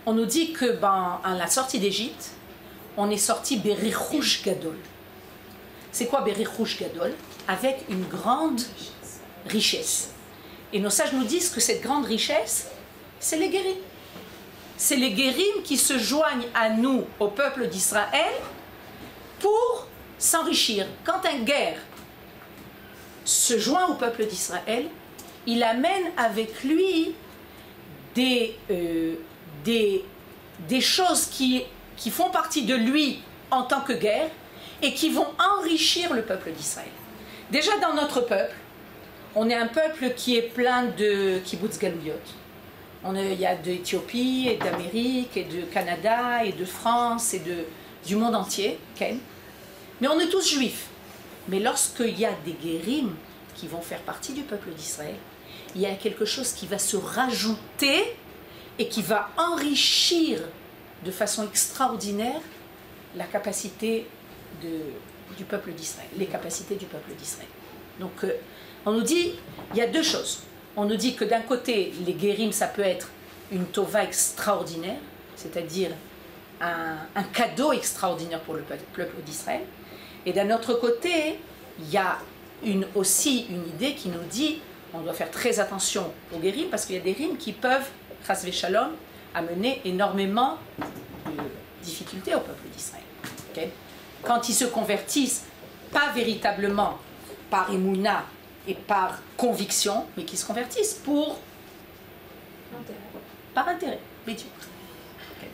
On nous dit que à la sortie d'Égypte, on est sorti Berichouch Gadol. C'est quoi Berichouch Gadol? Avec une grande richesse. Et nos sages nous disent que cette grande richesse, c'est les guérim. C'est les guérim qui se joignent à nous, au peuple d'Israël, pour s'enrichir. Quand un guerre se joint au peuple d'Israël, il amène avec lui des choses qui font partie de lui en tant que guerre et qui vont enrichir le peuple d'Israël. Déjà dans notre peuple, on est un peuple qui est plein de kibbutz galouyot. Il y a d'Éthiopie et d'Amérique et de Canada et de France et du monde entier. Okay? Mais on est tous juifs. Mais lorsqu'il y a des guérim qui vont faire partie du peuple d'Israël, il y a quelque chose qui va se rajouter et qui va enrichir de façon extraordinaire la capacité du peuple d'Israël, les capacités du peuple d'Israël. Donc on nous dit, il y a deux choses. On nous dit que d'un côté, les guérim, ça peut être une tova extraordinaire, c'est-à-dire un cadeau extraordinaire pour le peuple d'Israël. Et d'un autre côté, il y a aussi une idée qui nous dit, on doit faire très attention aux guérim, parce qu'il y a des rimes qui peuvent, chas v'shalom, amener énormément de difficultés au peuple d'Israël. Okay? Quand ils se convertissent pas véritablement par émouna et par conviction, mais qui se convertissent par intérêt. Bidiouk. Ok.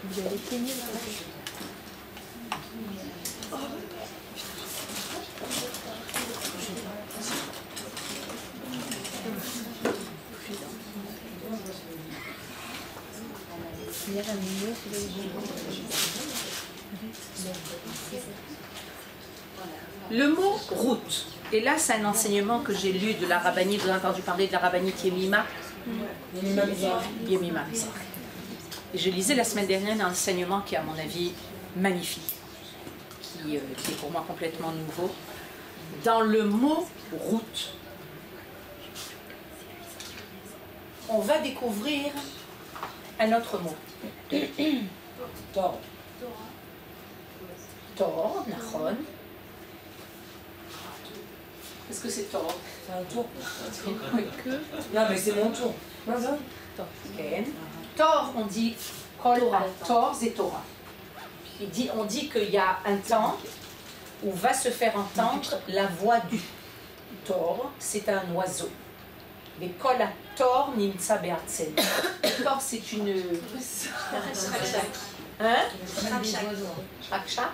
Vous allez tenir. Le mot route, et là c'est un enseignement que j'ai lu de la rabbinite, vous avez entendu parler de la rabbinite Yemima Yemima. Et je lisais la semaine dernière un enseignement qui est à mon avis magnifique, qui est pour moi complètement nouveau. Dans le mot route, on va découvrir un autre mot. Tor. Tor, Nachon. Qu'est-ce que c'est Tor? C'est un tour. Que Non, mais c'est mon tour. Non, ça. Tor, on dit Torah. Tor, c'est Torah. On dit qu'il y a un temps où va se faire entendre la voix du Tor, c'est un oiseau. Mais Kol Tor Nimtsa Be'artsen. Tor, c'est une. Hein? Shrak-shrak.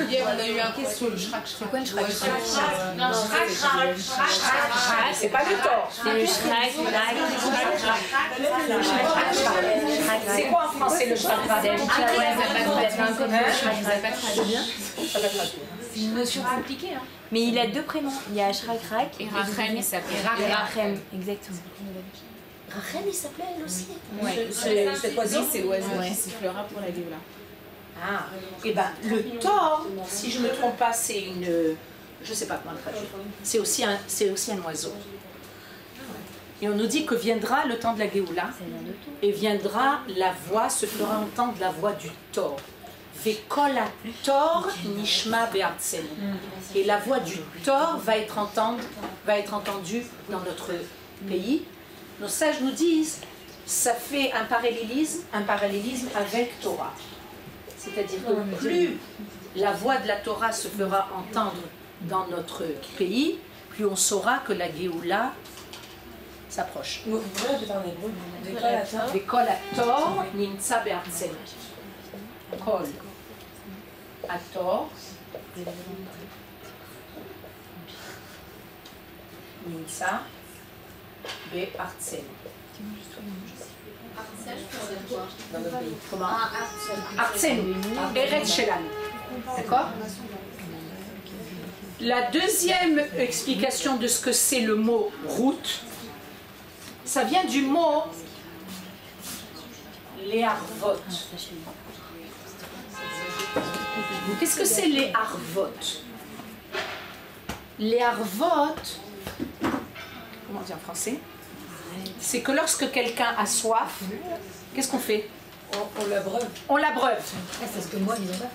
Hier, on a eu un question sur le shrak-shrak. C'est quoi le shrak-shrak? Non, C'est pas le Tor. c'est le shrak. C'est quoi en français le shrak-shrak? C'est une notion compliquée. Hein. Mais il a deux prénoms. Il y a Shrak-Rak Et Rachem, il s'appelle Rachem. Exactement. Rachem, il s'appelait elle aussi. Ouais. Cet oiseau, C'est l'oiseau qui sifflera pour la Géoula. Ah, et ben le Tor, si je ne me trompe pas, c'est une. Je ne sais pas comment le traduire. C'est aussi un oiseau. Et on nous dit que viendra le temps de la Géoula, et viendra la voix, se fera entendre la voix du Tor. Vekol Tor Nishma Be'artsen. Et la voix du Tor va être entendue dans notre pays. Nos sages nous disent, ça fait un parallélisme avec Torah. C'est-à-dire que plus la voix de la Torah se fera entendre dans notre pays, plus on saura que la Géoula s'approche. Vous pouvez répéter en hébreu? Vekol Tor Nimtsa Be'artsen. Kol Ator Nimtsa Be'artsen. Dans notre pays. Comment? Artsen, Eretz Shelanu. D'accord? La deuxième explication de ce que c'est le mot route, ça vient du mot les harvot. Qu'est-ce que c'est les harvot? Les harvot, comment on dit en français? C'est que lorsque quelqu'un a soif, qu'est-ce qu'on fait? On l'abreuve. On l'abreuve. C'est ce que moi, ils n'ont pas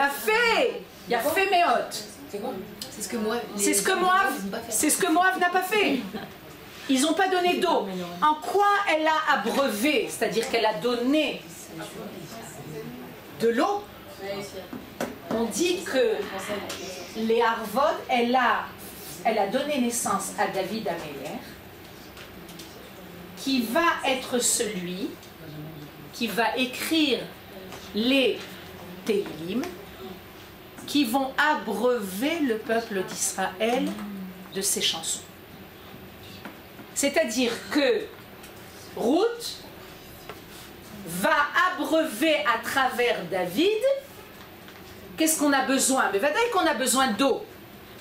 fait. Il a fait mes hôtes. C'est quoi? C'est ce que moi. C'est ce que Moab n'a pas fait. Ils n'ont pas donné d'eau. En quoi elle a abreuvé? C'est-à-dire qu'elle a donné de l'eau. On dit que les Harvod, elle a donné naissance à David Améler, qui va être celui qui va écrire les Télim, qui vont abreuver le peuple d'Israël de ces chansons. C'est-à-dire que Ruth va abreuver à travers David. Qu'est-ce qu'on a besoin? Mais va dire qu'on a besoin d'eau.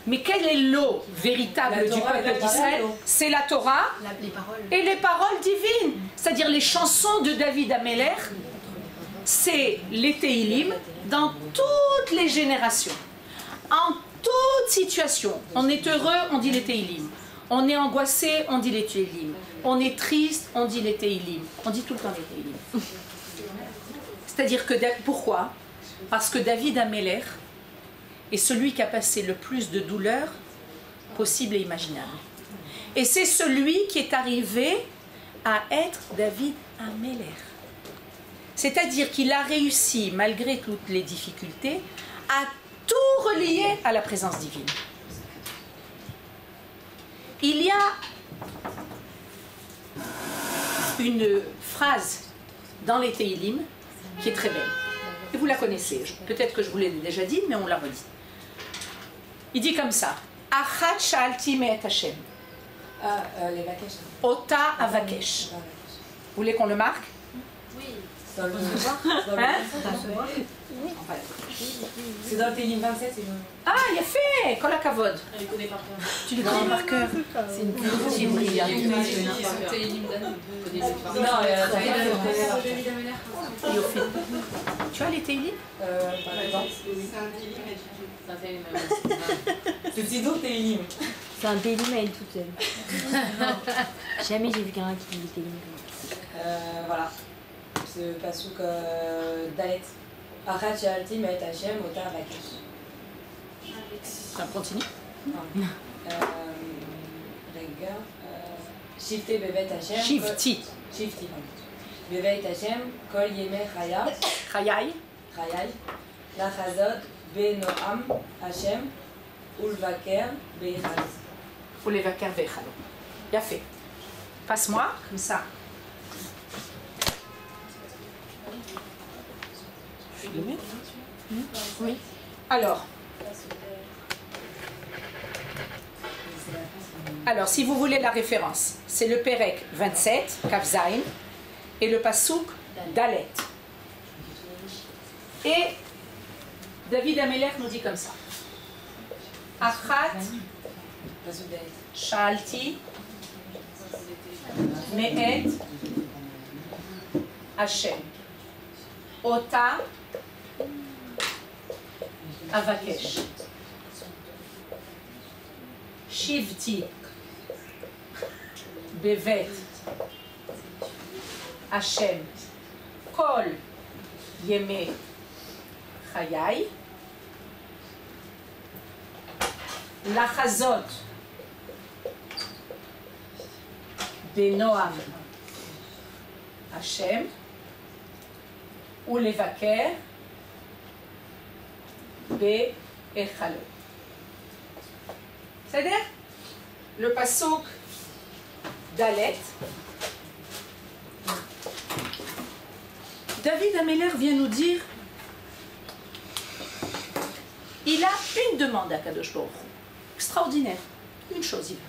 Mais quelle est l'eau véritable du peuple d'Israël? C'est la Torah Les paroles. et les paroles divines. C'est-à-dire les chansons de David Améler, c'est les Téhilim dans toutes les générations. En toute situation. On est heureux, on dit les Téhilim. On est angoissé, on dit les Téhilim. On est triste, on dit les Téhilim. On dit tout le temps les Téhilim. C'est-à-dire que, pourquoi? Parce que David Améler est celui qui a passé le plus de douleurs possibles et imaginables. Et c'est celui qui est arrivé à être David Améler. C'est-à-dire qu'il a réussi, malgré toutes les difficultés, à tout relier à la présence divine. Il y a une phrase dans les Téhilim qui est très belle. Et vous la connaissez. Peut-être que je vous l'ai déjà dit, mais on la redit. Il dit comme ça. Achat sha'alti me'et Hashem. Les vakesh. Ota avakesh. Vous voulez qu'on le marque? C'est dans le C'est dans le Téhilim 27, c'est le... Ah, il a fait Kol hakavod. Tu les connais par cœur. C'est une petite brillante. Tu as les Téhilim? Par exemple. C'est Sidour Téhilim. C'est un Téhilim à elle toute seule. Jamais j'ai vu quelqu'un qui lit Téhilim comme ça. Voilà. Ce pasouk Dalet. Achat sha'alti me'et Hashem ota avakesh. Ça continue. רגע, שבתי בבית השם, Shivti. שבתי, בבית השם כל ימי חיי, Chayai. לחזות בנועם השם ולבקר בהיכל. Faut les vaquer vechalo. Bien fait. Passe-moi, comme ça. Je le mets. Oui. Alors, si vous voulez la référence, c'est le Pérec 27, Kaf Zayin, et le Passouk Dalet. Et David Améler nous dit comme ça. Achat פסוק ד' Shalti Me'et Hashem Ota Avakesh Shivti Bevet Hashem Kol Yeme Chayai Lachazot Benoam Hashem ou Levaker Be'echalo. C'est-à-dire le passouk Dalet. David Améler vient nous dire il a une demande à Kadosh Baruch Hu. Extraordinaire. Une chose, il a.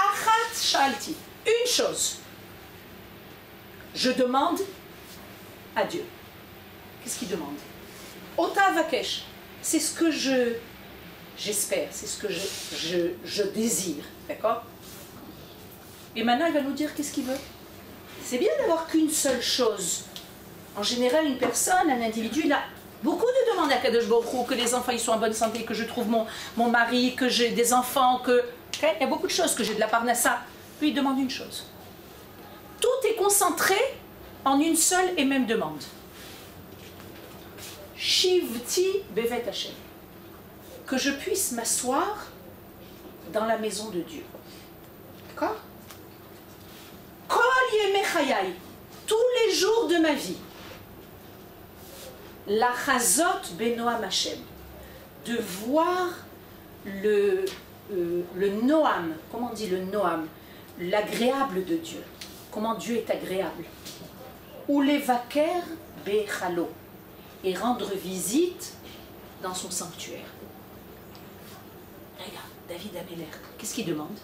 Achat shalti. Une chose. Je demande à Dieu. Qu'est-ce qu'il demande? Ota vakesh. C'est ce que j'espère, c'est ce que je désire. D'accord? Et maintenant, il va nous dire qu'est-ce qu'il veut. C'est bien d'avoir qu'une seule chose. En général, une personne, un individu, il a beaucoup de demandes à Kadosh Baruch Hu, que les enfants ils soient en bonne santé, que je trouve mon mari, que j'ai des enfants, que... Okay? Il y a beaucoup de choses, que j'ai de la parnassa. Lui, il demande une chose. Tout est concentré en une seule et même demande. Shivti bevet Hashem. Que je puisse m'asseoir dans la maison de Dieu. D'accord? Kol yemei chayai. Tous les jours de ma vie. La chazot benoam Hashem. De voir le noam. Comment on dit le noam? L'agréable de Dieu. Comment Dieu est agréable. Ou les vaker bechalo. Et rendre visite dans son sanctuaire. Regarde, David Améler, qu'est-ce qu'il demande?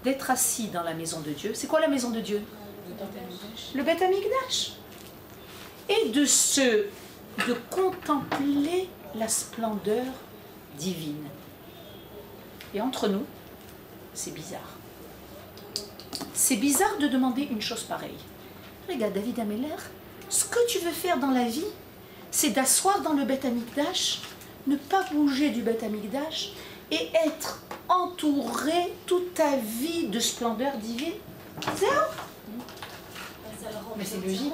D'être assis dans la maison de Dieu. C'est quoi la maison de Dieu? Le Beth Amikdash. Et de contempler la splendeur divine. Et entre nous, c'est bizarre. C'est bizarre de demander une chose pareille. Regarde, David Améler, ce que tu veux faire dans la vie, c'est d'asseoir dans le Beth Amikdash, ne pas bouger du Beth Amikdash et être entourer toute ta vie de splendeur divine. C'est Mais c'est logique.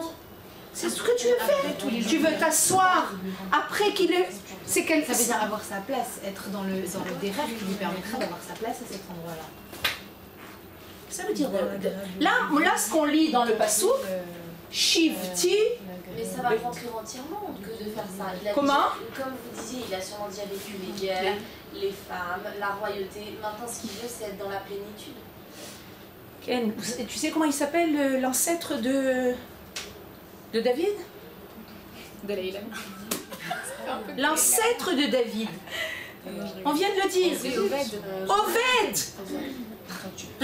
C'est ce que tu veux faire. Tu veux t'asseoir après qu'il est. C'est quel. Ça veut dire avoir sa place, être dans le des rêves qui lui permettra d'avoir sa place à cet endroit-là. Ça veut dire. Là, ce qu'on lit dans le Passouk, Shivti. Mais ça va rentrer entièrement que de faire ça. Comment? Comme vous disiez, il a sûrement déjà vécu les guerres, les femmes, la royauté. Maintenant, ce qu'il veut, c'est être dans la plénitude. Ken, tu sais comment il s'appelle l'ancêtre de David? De Leïla. L'ancêtre de David. On vient de le dire. Oved.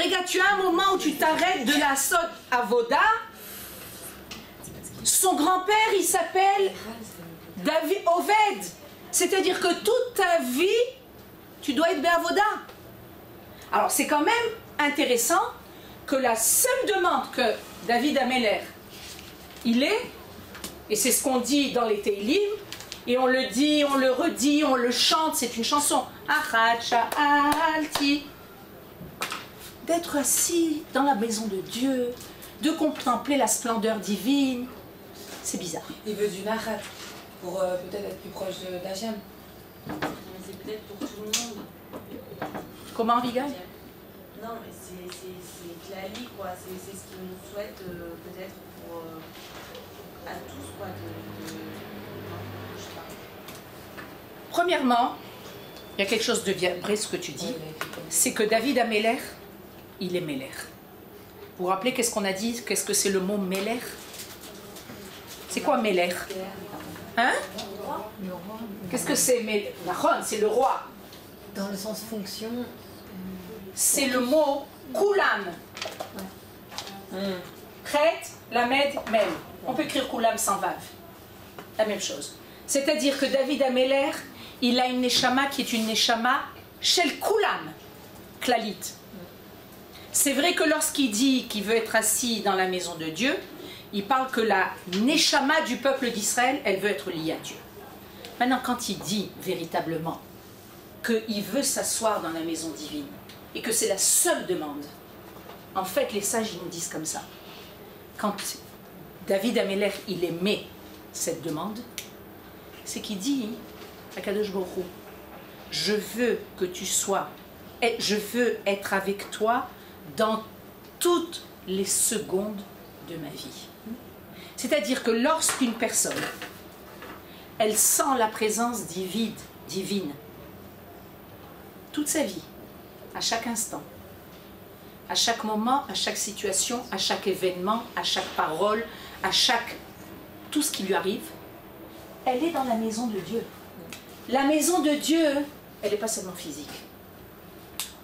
Regarde, tu as un moment où tu t'arrêtes de la Sot Avoda. Son grand-père, il s'appelle David Oved. C'est-à-dire que toute ta vie, tu dois être Be'avoda. Alors, c'est quand même intéressant que la seule demande que David Améler, il est, et c'est ce qu'on dit dans les Teilim, et on le dit, on le redit, on le chante, c'est une chanson, Achat Sha'alti, d'être assis dans la maison de Dieu, de contempler la splendeur divine, c'est bizarre. Il veut du Nahat pour peut-être être plus proche d'Hachem. Mais c'est peut-être pour tout le monde. Comment, Abigail? Non, mais c'est Clali, quoi. C'est ce qu'il nous souhaite, peut-être pour. À tous, quoi. Non, je sais pas. Premièrement, il y a quelque chose de vrai ce que tu dis, c'est que David Améler, il est Méler. Vous vous rappelez qu'est-ce qu'on a dit? Qu'est-ce que c'est le mot Méler? C'est quoi Méler? Hein? Qu'est-ce que c'est Méler? C'est le roi. Dans le sens fonction. C'est le mot Koulam. Chet, Lamed, Mem. On peut écrire Koulam sans vav. La même chose. C'est-à-dire que David Améler, il a une neshama qui est une neshama shel Koulam, Klalit. C'est vrai que lorsqu'il dit qu'il veut être assis dans la maison de Dieu, il parle que la neshama du peuple d'Israël, elle veut être liée à Dieu. Maintenant, quand il dit véritablement qu'il veut s'asseoir dans la maison divine et que c'est la seule demande, en fait, les sages, ils nous disent comme ça. Quand David Améler, il émet cette demande, c'est qu'il dit à Kadosh Baruch Hu, je veux que tu sois, je veux être avec toi dans toutes les secondes de ma vie. C'est-à-dire que lorsqu'une personne, elle sent la présence divine, toute sa vie, à chaque instant, à chaque moment, à chaque situation, à chaque événement, à chaque parole, à chaque... tout ce qui lui arrive, elle est dans la maison de Dieu. La maison de Dieu, elle n'est pas seulement physique.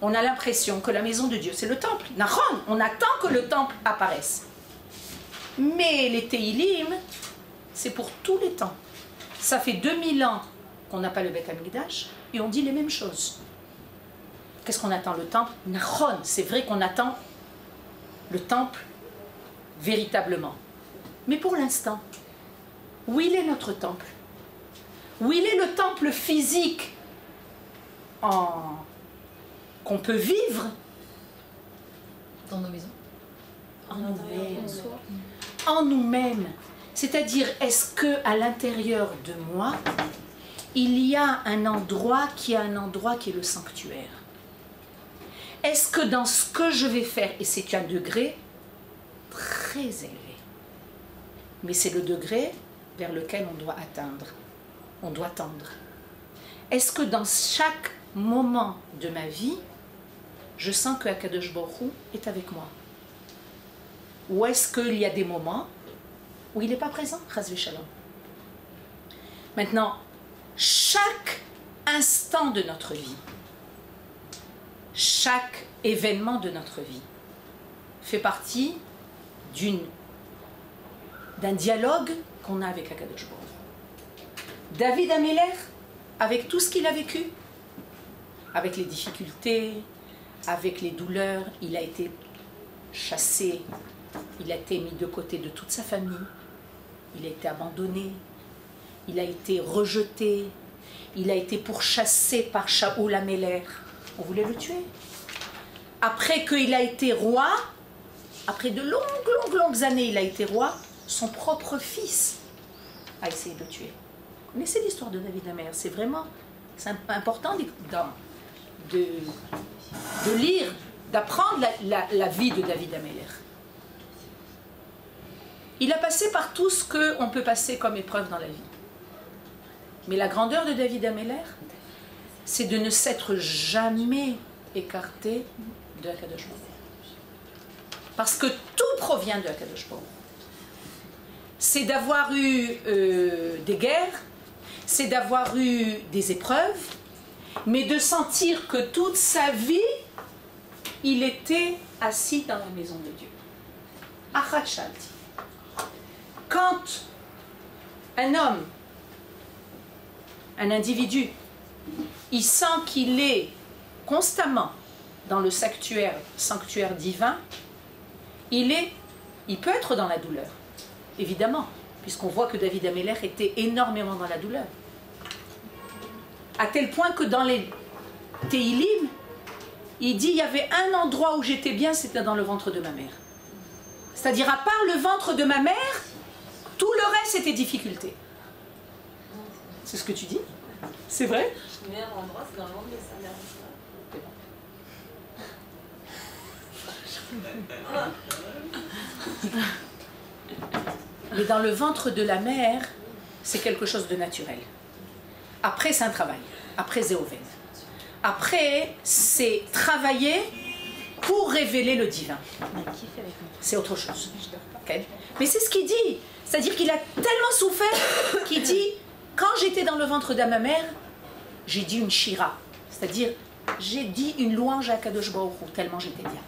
On a l'impression que la maison de Dieu, c'est le temple. Nahon, on attend que le temple apparaisse. Mais les Teilim, c'est pour tous les temps. Ça fait 2000 ans qu'on n'a pas le Beth Amikdash et on dit les mêmes choses. Qu'est-ce qu'on attend? Le temple? Nahon, c'est vrai qu'on attend le temple véritablement. Mais pour l'instant, où il est notre temple? Où il est le temple physique qu'on peut vivre? Dans nos maisons. En nous-mêmes. En nous-mêmes. C'est-à-dire, est-ce qu'à l'intérieur de moi, il y a un endroit qui est le sanctuaire? Est-ce que dans ce que je vais faire, et c'est un degré très élevé, mais c'est le degré vers lequel on doit atteindre, on doit tendre. Est-ce que dans chaque moment de ma vie, je sens que Akadosh Baruch Hu est avec moi? Ou est-ce qu'il y a des moments où il n'est pas présent? Chas v'shalom. Maintenant, chaque instant de notre vie, chaque événement de notre vie fait partie d'un dialogue qu'on a avec Akadosh Baruch Hu. David Améler, avec tout ce qu'il a vécu, avec les difficultés, avec les douleurs, il a été chassé, il a été mis de côté de toute sa famille, il a été abandonné, il a été rejeté, il a été pourchassé par Shaoul Améler. On voulait le tuer. Après qu'il a été roi, après de longues années, il a été roi, son propre fils a essayé de le tuer. Vous connaissez l'histoire de David Amer? C'est important de lire, d'apprendre la vie de David Ameller. Il a passé par tout ce qu'on peut passer comme épreuve dans la vie. Mais la grandeur de David Ameller, c'est de ne s'être jamais écarté de Akadosh Baruch Hu. Parce que tout provient de Akadosh Baruch Hu. C'est d'avoir eu des guerres, c'est d'avoir eu des épreuves, mais de sentir que toute sa vie, il était assis dans la maison de Dieu. Achat Shalti. Quand un homme, un individu, il sent qu'il est constamment dans le sanctuaire divin, il peut être dans la douleur, évidemment, puisqu'on voit que David Ameller était énormément dans la douleur. À tel point que dans les Teilim, il dit, il y avait un endroit où j'étais bien, c'était dans le ventre de ma mère. C'est-à-dire, à part le ventre de ma mère, tout le reste, c'était difficulté. C'est ce que tu dis? C'est vrai? Le meilleur endroit, c'est dans le ventre de sa mère. Mais dans le ventre de la mère, c'est quelque chose de naturel. Après, c'est un travail. Après, c'est Zéoven. Après, c'est travailler pour révéler le divin. C'est autre chose. Okay? Mais c'est ce qu'il dit. C'est-à-dire qu'il a tellement souffert qu'il dit, quand j'étais dans le ventre de ma mère, j'ai dit une shira. C'est-à-dire, j'ai dit une louange à Kadosh Baruch Hu, tellement j'étais bien.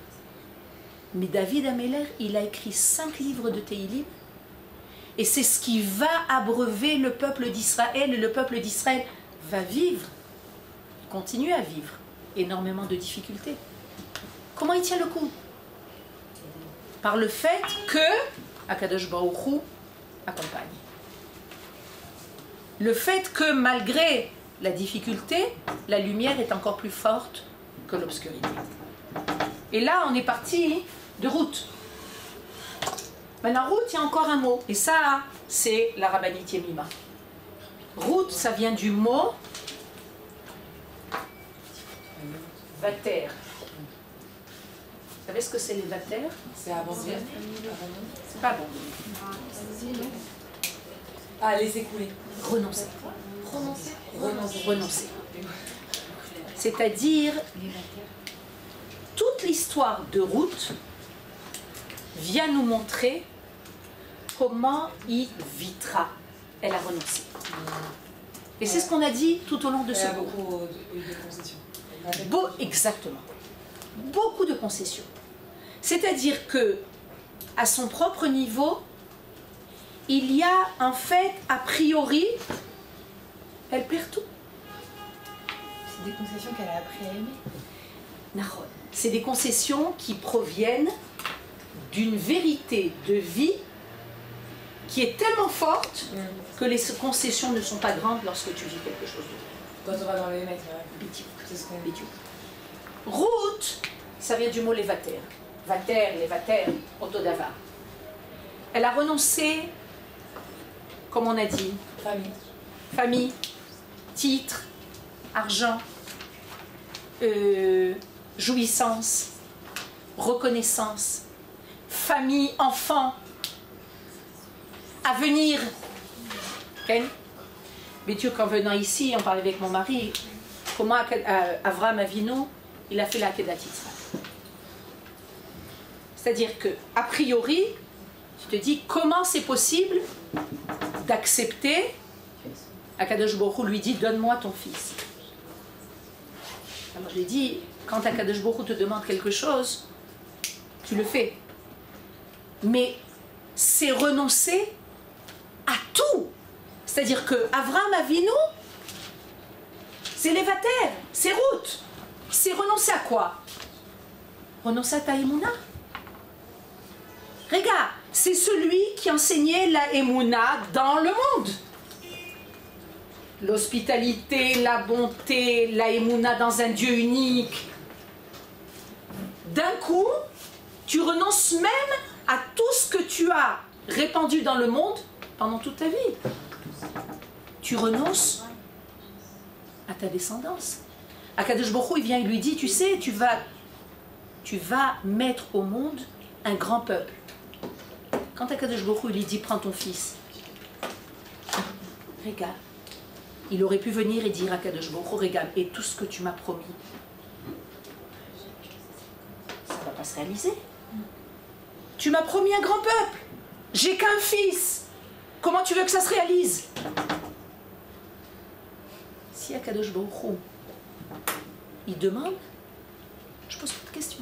Mais David Ameller, il a écrit 5 livres de Teilim, et c'est ce qui va abreuver le peuple d'Israël, et le peuple d'Israël va vivre, continue à vivre, énormément de difficultés. Comment il tient le coup? Par le fait que Akadosh Baruch Hu accompagne. Le fait que malgré la difficulté, la lumière est encore plus forte que l'obscurité. Et là, on est parti de Ruth. Maintenant, Ruth, il y a encore un mot. Et ça, c'est la rabbinite Yemima. Ruth, ça vient du mot vater. Vous savez ce que c'est les vater? C'est abandonné. C'est pas abandonné. Ah, laisser couler. Renoncer. Renoncer. Renoncer. C'est-à-dire, toute l'histoire de Ruth vient nous montrer comment il vitra. Elle a renoncé. Et c'est ce qu'on a dit tout au long de Il y ce a cours. beaucoup de concessions. Exactement. Beaucoup de concessions. C'est-à-dire que, à son propre niveau, il y a en fait, a priori, elle perd tout. C'est des concessions qu'elle a appris à aimer. C'est des concessions qui proviennent d'une vérité de vie qui est tellement forte que les concessions ne sont pas grandes lorsque tu vis quelque chose de Quand on va dans les mecs, c'est ce qu'on dit. Ruth, ça vient du mot levater. Levater, autodavar. Elle a renoncé, comme on a dit, famille, titre, argent, jouissance, reconnaissance, famille, enfant, avenir. Okay? Mais Dieu, qu'en venant ici, on parlait avec mon mari, comment Avraham Avinu, il a fait la Kedat Yitzhak. C'est-à-dire que, a priori, tu te dis, comment c'est possible d'accepter, Akadosh Baruch Hu lui dit, donne-moi ton fils. Alors je lui ai dit, quand Akadosh Baruch Hu te demande quelque chose, tu le fais. Mais c'est renoncer à tout. C'est-à-dire que Avraham Avinu, c'est l'évater, c'est Ruth. C'est renoncer à quoi? Renoncer à ta émouna. Regarde, c'est celui qui enseignait la émouna dans le monde. l'hospitalité, la bonté, la émouna dans un Dieu unique. D'un coup, tu renonces même à tout ce que tu as répandu dans le monde pendant toute ta vie. Tu renonces à ta descendance. Akadosh Baruch Hu, il vient et lui dit, tu sais, tu vas mettre au monde un grand peuple. Quand Akadosh Baruch Hu lui dit, prends ton fils, regarde, il aurait pu venir et dire à Akadosh Baruch Hu, regarde, et tout ce que tu m'as promis, ça ne va pas se réaliser. Tu m'as promis un grand peuple, j'ai qu'un fils, comment tu veux que ça se réalise? Si Akadosh Baruch Hu, il demande, je pose pas de question.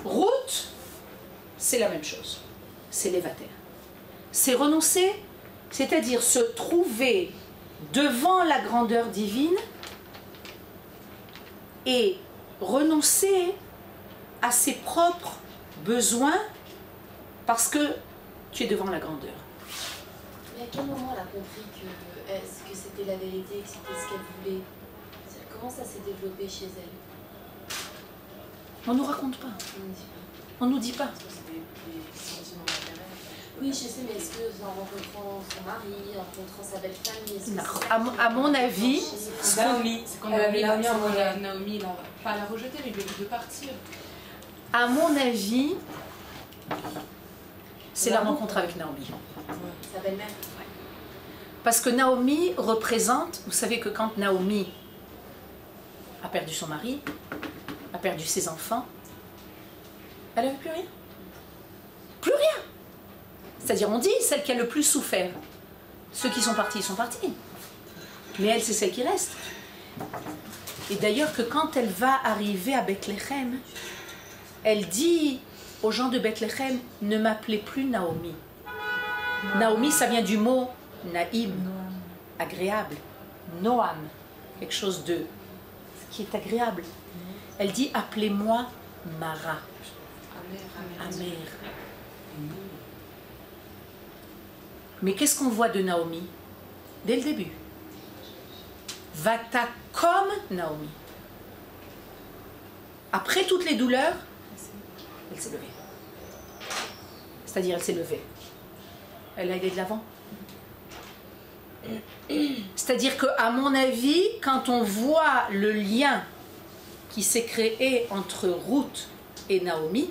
Route, c'est la même chose. C'est l'évater. C'est renoncer, c'est-à-dire se trouver devant la grandeur divine et renoncer à ses propres besoins parce que tu es devant la grandeur. Mais à quel moment elle a compris que c'était la vérité, que c'était ce qu'elle voulait? Comment ça s'est développé chez elle? On ne nous raconte pas. On ne nous dit pas. Oui, je sais, mais est-ce que en rencontrant son mari, en rencontrant sa belle famille, Non. À mon avis, Naomi. C'est quand Elle avait Naomi en voyage. Naomi, pas la rejeter, mais lui a dit de partir. à mon avis, c'est la rencontre avec Naomi. sa belle-mère? Parce que Naomi représente, vous savez que quand Naomi a perdu son mari, a perdu ses enfants, elle n'avait plus rien. Plus rien. C'est-à-dire, on dit, celle qui a le plus souffert. Ceux qui sont partis, ils sont partis. Mais elle, c'est celle qui reste. Et d'ailleurs que quand elle va arriver à Bethléem, elle dit aux gens de Bethléem, ne m'appelez plus Naomi. Naomi, ça vient du mot naïm, agréable. Noam, quelque chose de qui est agréable. Elle dit, appelez-moi Mara. Amer. Mais qu'est-ce qu'on voit de Naomi dès le début? Va-ta comme Naomi. Après toutes les douleurs, elle s'est levée. C'est-à-dire, elle s'est levée. Elle a allé de l'avant. C'est-à-dire qu'à mon avis, quand on voit le lien qui s'est créé entre Ruth et Naomi,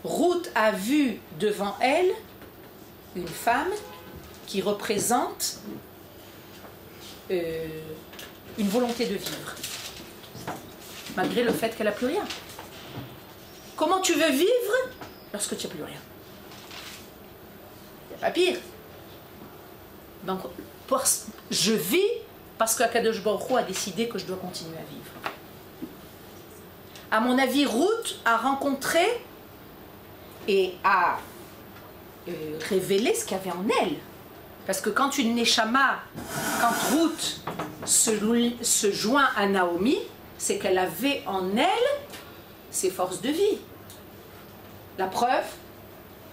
Ruth a vu devant elle une femme qui représente une volonté de vivre, malgré le fait qu'elle n'a plus rien. Comment tu veux vivre lorsque tu n'as plus rien? Il n'y a pas pire. Donc, je vis parce qu'Akadosh Baruch Hu a décidé que je dois continuer à vivre. À mon avis, Ruth a rencontré et a révélé ce qu'il y avait en elle. Parce que quand une Neshama, quand Ruth se joint à Naomi, c'est qu'elle avait en elle ses forces de vie. La preuve,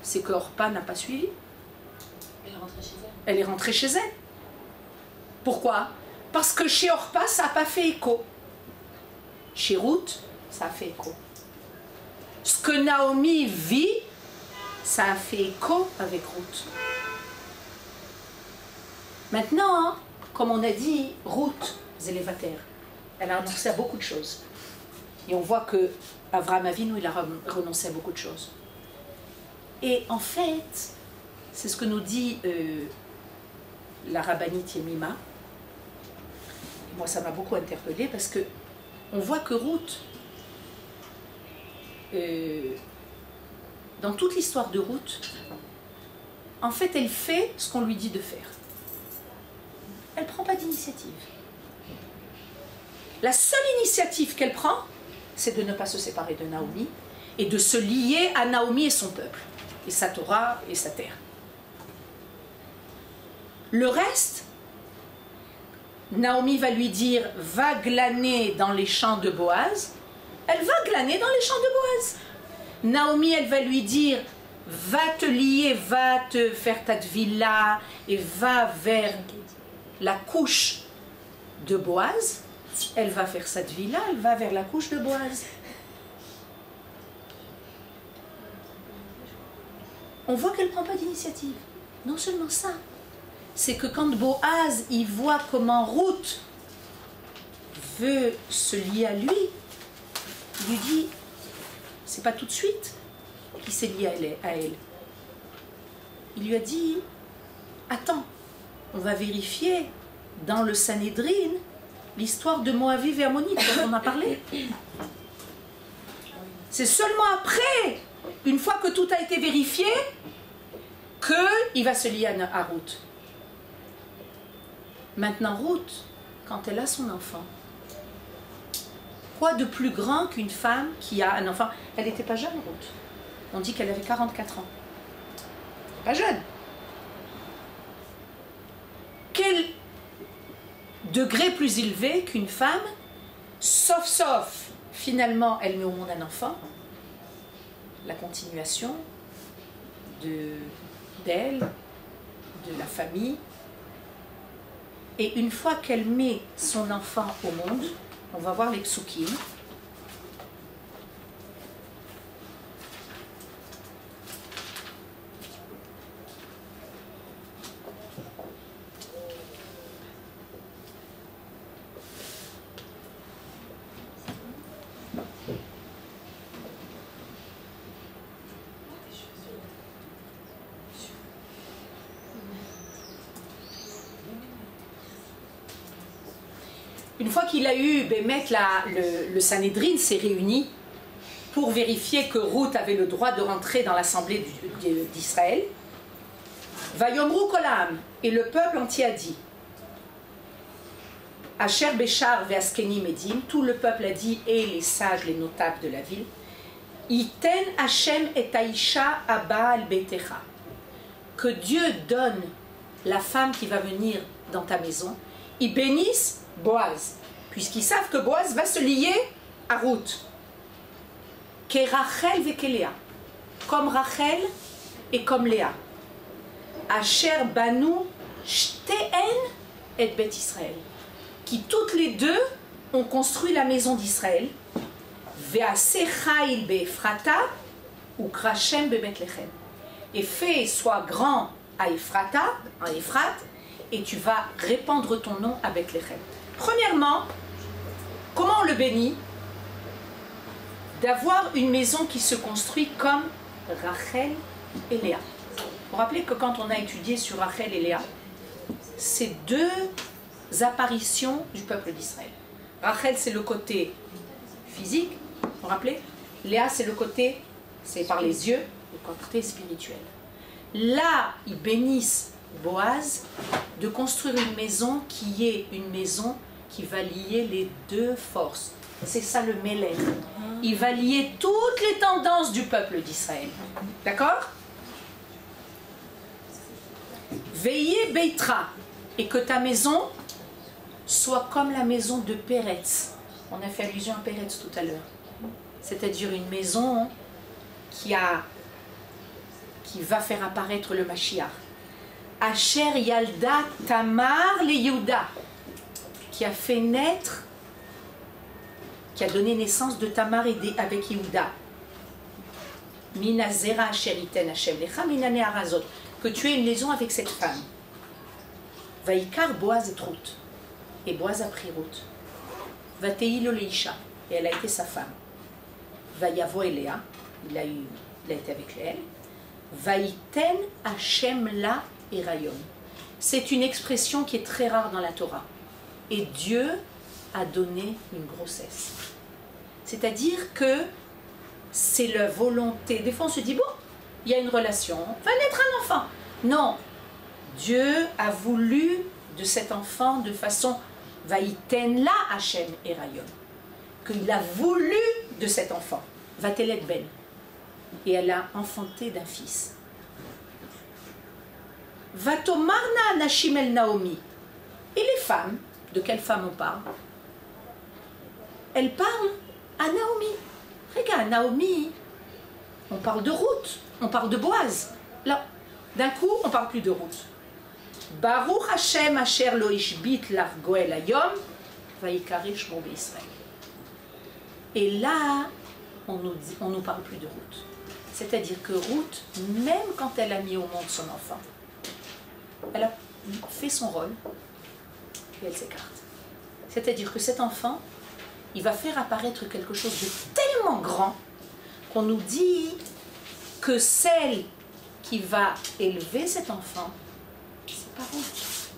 c'est que Orpa n'a pas suivi. Elle est rentrée chez elle. Elle est rentrée chez elle. Pourquoi? Parce que chez Orpa, ça n'a pas fait écho. Chez Ruth, ça a fait écho. Ce que Naomi vit, ça a fait écho avec Ruth. Maintenant, comme on a dit, Ruth, Zélévater, elle a renoncé à beaucoup de choses. Et on voit que Avraham Avinu, il a renoncé à beaucoup de choses. Et en fait, c'est ce que nous dit la rabbinite Yemima. Moi, ça m'a beaucoup interpellée parce que on voit que Ruth, dans toute l'histoire de Ruth, en fait, elle fait ce qu'on lui dit de faire. Elle ne prend pas d'initiative. La seule initiative qu'elle prend, c'est de ne pas se séparer de Naomi et de se lier à Naomi et son peuple, et sa Torah et sa terre. Le reste, Naomi va lui dire « Va glaner dans les champs de Boaz ». Elle va glaner dans les champs de Boaz. Naomi, elle va lui dire va te lier, va te faire ta tvila et va vers la couche de Boaz, elle va faire sa tvila, elle va vers la couche de Boaz. On voit qu'elle ne prend pas d'initiative. Non seulement ça, c'est que quand Boaz il voit comment Ruth veut se lier à lui, il lui dit, c'est pas tout de suite qu'il s'est lié à elle. Il lui a dit, attends, on va vérifier dans le Sanhédrin l'histoire de Moaviv et Ammonite dont on a parlé. C'est seulement après, une fois que tout a été vérifié, qu'il va se lier à Ruth. Maintenant, Ruth, quand elle a son enfant, quoi de plus grand qu'une femme qui a un enfant? Elle n'était pas jeune, Ruth. On dit qu'elle avait 44 ans. Pas jeune. Quel degré plus élevé qu'une femme, sauf, finalement, elle met au monde un enfant, la continuation d'elle, de la famille. Et une fois qu'elle met son enfant au monde, on va voir les psukim. Une fois qu'il a eu, le Sanhédrin s'est réuni pour vérifier que Ruth avait le droit de rentrer dans l'assemblée d'Israël. Vayomru kolam, et le peuple entier a dit, Asher Béchar ve'askeni medim, tout le peuple a dit, et les sages, les notables de la ville, Iten Hashem et Aisha abba al beitecha, que Dieu donne la femme qui va venir dans ta maison, ils bénissent Boaz, puisqu'ils savent que Boaz va se lier à Ruth. Que Rachel ve Léa, comme Rachel et comme Léa. Asher banu shteen et bet Israël, qui toutes les deux ont construit la maison d'Israël. Ve'aseh chayil be'Ephrata ou krachem be'Bethléem. Et fais soit grand à Ephrata, en Ephrate, et tu vas répandre ton nom à Bethléem. Premièrement, comment on le bénit? D'avoir une maison qui se construit comme Rachel et Léa. Vous vous rappelez que quand on a étudié sur Rachel et Léa, c'est deux apparitions du peuple d'Israël. Rachel, c'est le côté physique, vous vous rappelez? Léa, c'est le côté, c'est par les yeux, le côté spirituel. Là, ils bénissent Boaz de construire une maison qui est une maison qui va lier les deux forces. C'est ça le Mélène. Il va lier toutes les tendances du peuple d'Israël. D'accord? Veillez Beitra, et que ta maison soit comme la maison de Péretz. On a fait allusion à Péretz tout à l'heure. C'est-à-dire une maison qui va faire apparaître le Mashiach. Asher Yalda Tamar le Yehuda, qui a fait naître, qui a donné naissance de Tamar avec Yehuda. Mina Zera Asher Iten Hashem Lecha Mina Ne'arazot, que tu aies une liaison avec cette femme. Vaikar Boaz et Ruth, et Boaz a pris Ruth. Vateilo Leisha, et elle a été sa femme. Vayavo Eléa, il a été avec elle. Vaiten Hashem la Erayon. C'est une expression qui est très rare dans la Torah. Et Dieu a donné une grossesse. C'est-à-dire que c'est la volonté. Des fois on se dit, bon, il y a une relation, va naître un enfant. Non, Dieu a voulu de cet enfant de façon Vaïten la Hashem Erayon. Qu'il a voulu de cet enfant. Vatelet ben. Et elle a enfanté d'un fils. Vatomarna Nashim el Naomi. Et les femmes, de quelle femme on parle? Elles parlent à Naomi. Regarde, Naomi, on parle de Ruth. on parle de Boaz. Là, d'un coup, on parle plus de Ruth. Baruch Hashem asher lo ishbit l'argoel hayom, vayikare shmo be'Israël. Et là, on nous parle plus de Ruth. C'est-à-dire que Ruth, même quand elle a mis au monde son enfant, elle a fait son rôle et elle s'écarte. C'est-à-dire que cet enfant, il va faire apparaître quelque chose de tellement grand qu'on nous dit que celle qui va élever cet enfant, c'est pas Ruth.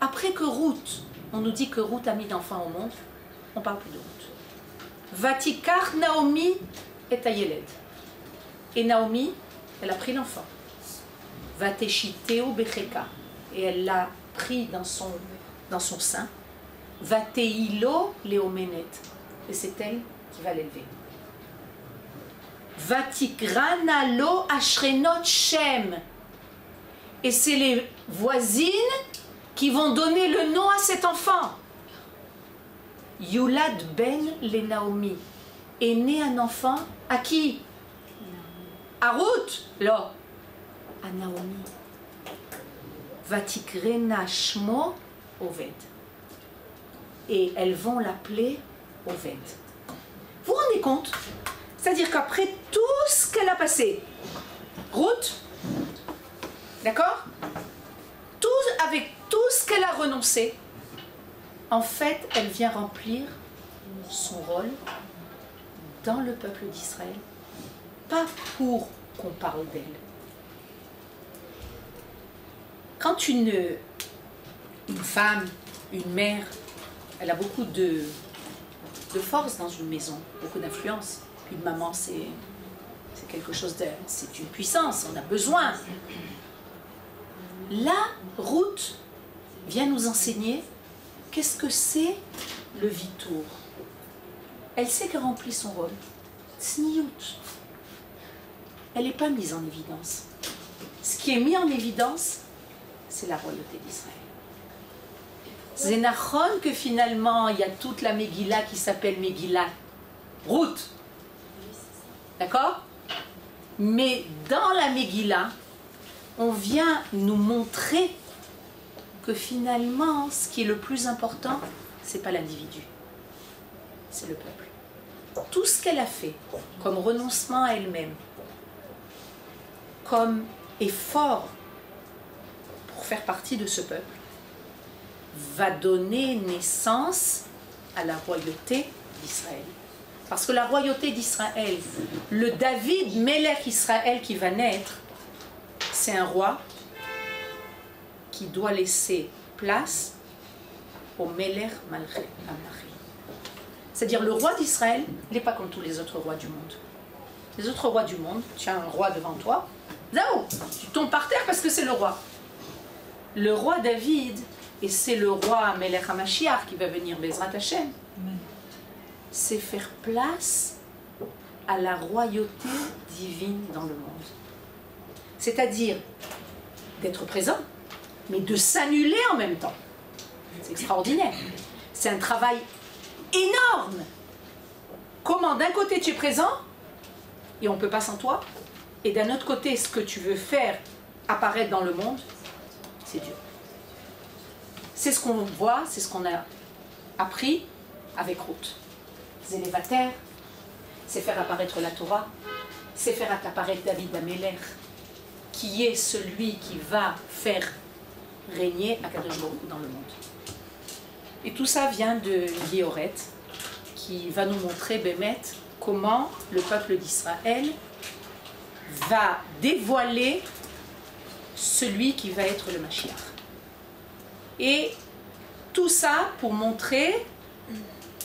Après que Ruth, on nous dit que Ruth a mis d'enfant au monde, on parle plus de Ruth. Vatikar Naomi et Ayeled. Et Naomi, elle a pris l'enfant. Vateshiteo Becheka. Et elle l'a pris dans son sein. Vateilo Leomenet. Et c'est elle qui va l'élever. Vatikranalo Ashrenot Shem. Et c'est les voisines qui vont donner le nom à cet enfant. Yulad ben le Naomi. Est né un enfant à qui? À Ruth? Là. À Naomi. Vatikrena Shmo Oved. Et elles vont l'appeler Oved. Vous vous rendez compte? C'est-à-dire qu'après tout ce qu'elle a passé, Ruth, d'accord? Avec tout ce qu'elle a renoncé, en fait, elle vient remplir son rôle dans le peuple d'Israël, pas pour qu'on parle d'elle. Quand une femme, une mère, elle a beaucoup de force dans une maison, beaucoup d'influence. Une maman, c'est quelque chose c'est une puissance, on a besoin. Là, Ruth vient nous enseigner qu'est-ce que c'est le vitour. Elle sait qu'elle remplit son rôle. Tsniout. Elle n'est pas mise en évidence. Ce qui est mis en évidence, c'est la royauté d'Israël. C'est nachon que finalement, il y a toute la Megillah qui s'appelle Megillah Ruth. D'accord? Mais dans la Megillah, on vient nous montrer que finalement, ce qui est le plus important, c'est pas l'individu, c'est le peuple. Tout ce qu'elle a fait, comme renoncement à elle-même, comme effort pour faire partie de ce peuple, va donner naissance à la royauté d'Israël. Parce que la royauté d'Israël, le David Melech Israël qui va naître, c'est un roi qui doit laisser place au Melech Malché Amari. C'est-à-dire le roi d'Israël, il n'est pas comme tous les autres rois du monde. Les autres rois du monde, tu as un roi devant toi, Zao, tu tombes par terre parce que c'est le roi. Le roi David, et c'est le roi Melech HaMashiach qui va venir, Bezrat Hashem, c'est faire place à la royauté divine dans le monde. C'est-à-dire d'être présent, mais de s'annuler en même temps. C'est extraordinaire. C'est un travail énorme. Comment d'un côté tu es présent, et on ne peut pas sans toi, et d'un autre côté, ce que tu veux faire apparaître dans le monde, c'est Dieu. C'est ce qu'on voit, c'est ce qu'on a appris avec Ruth. Zélévater, c'est faire apparaître la Torah, c'est faire apparaître David Amelech, qui est celui qui va faire régner Akadosh Baruch Hu dans le monde. Et tout ça vient de Yehoret, qui va nous montrer, Bémet, comment le peuple d'Israël va dévoiler celui qui va être le Mashiach. Et tout ça pour montrer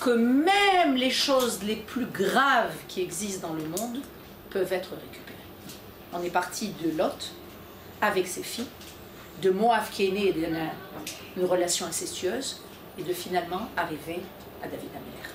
que même les choses les plus graves qui existent dans le monde peuvent être récupérées. On est parti de Lot avec ses filles, de Moab qui est né d'une relation incestueuse, et de finalement arriver à David Amelech.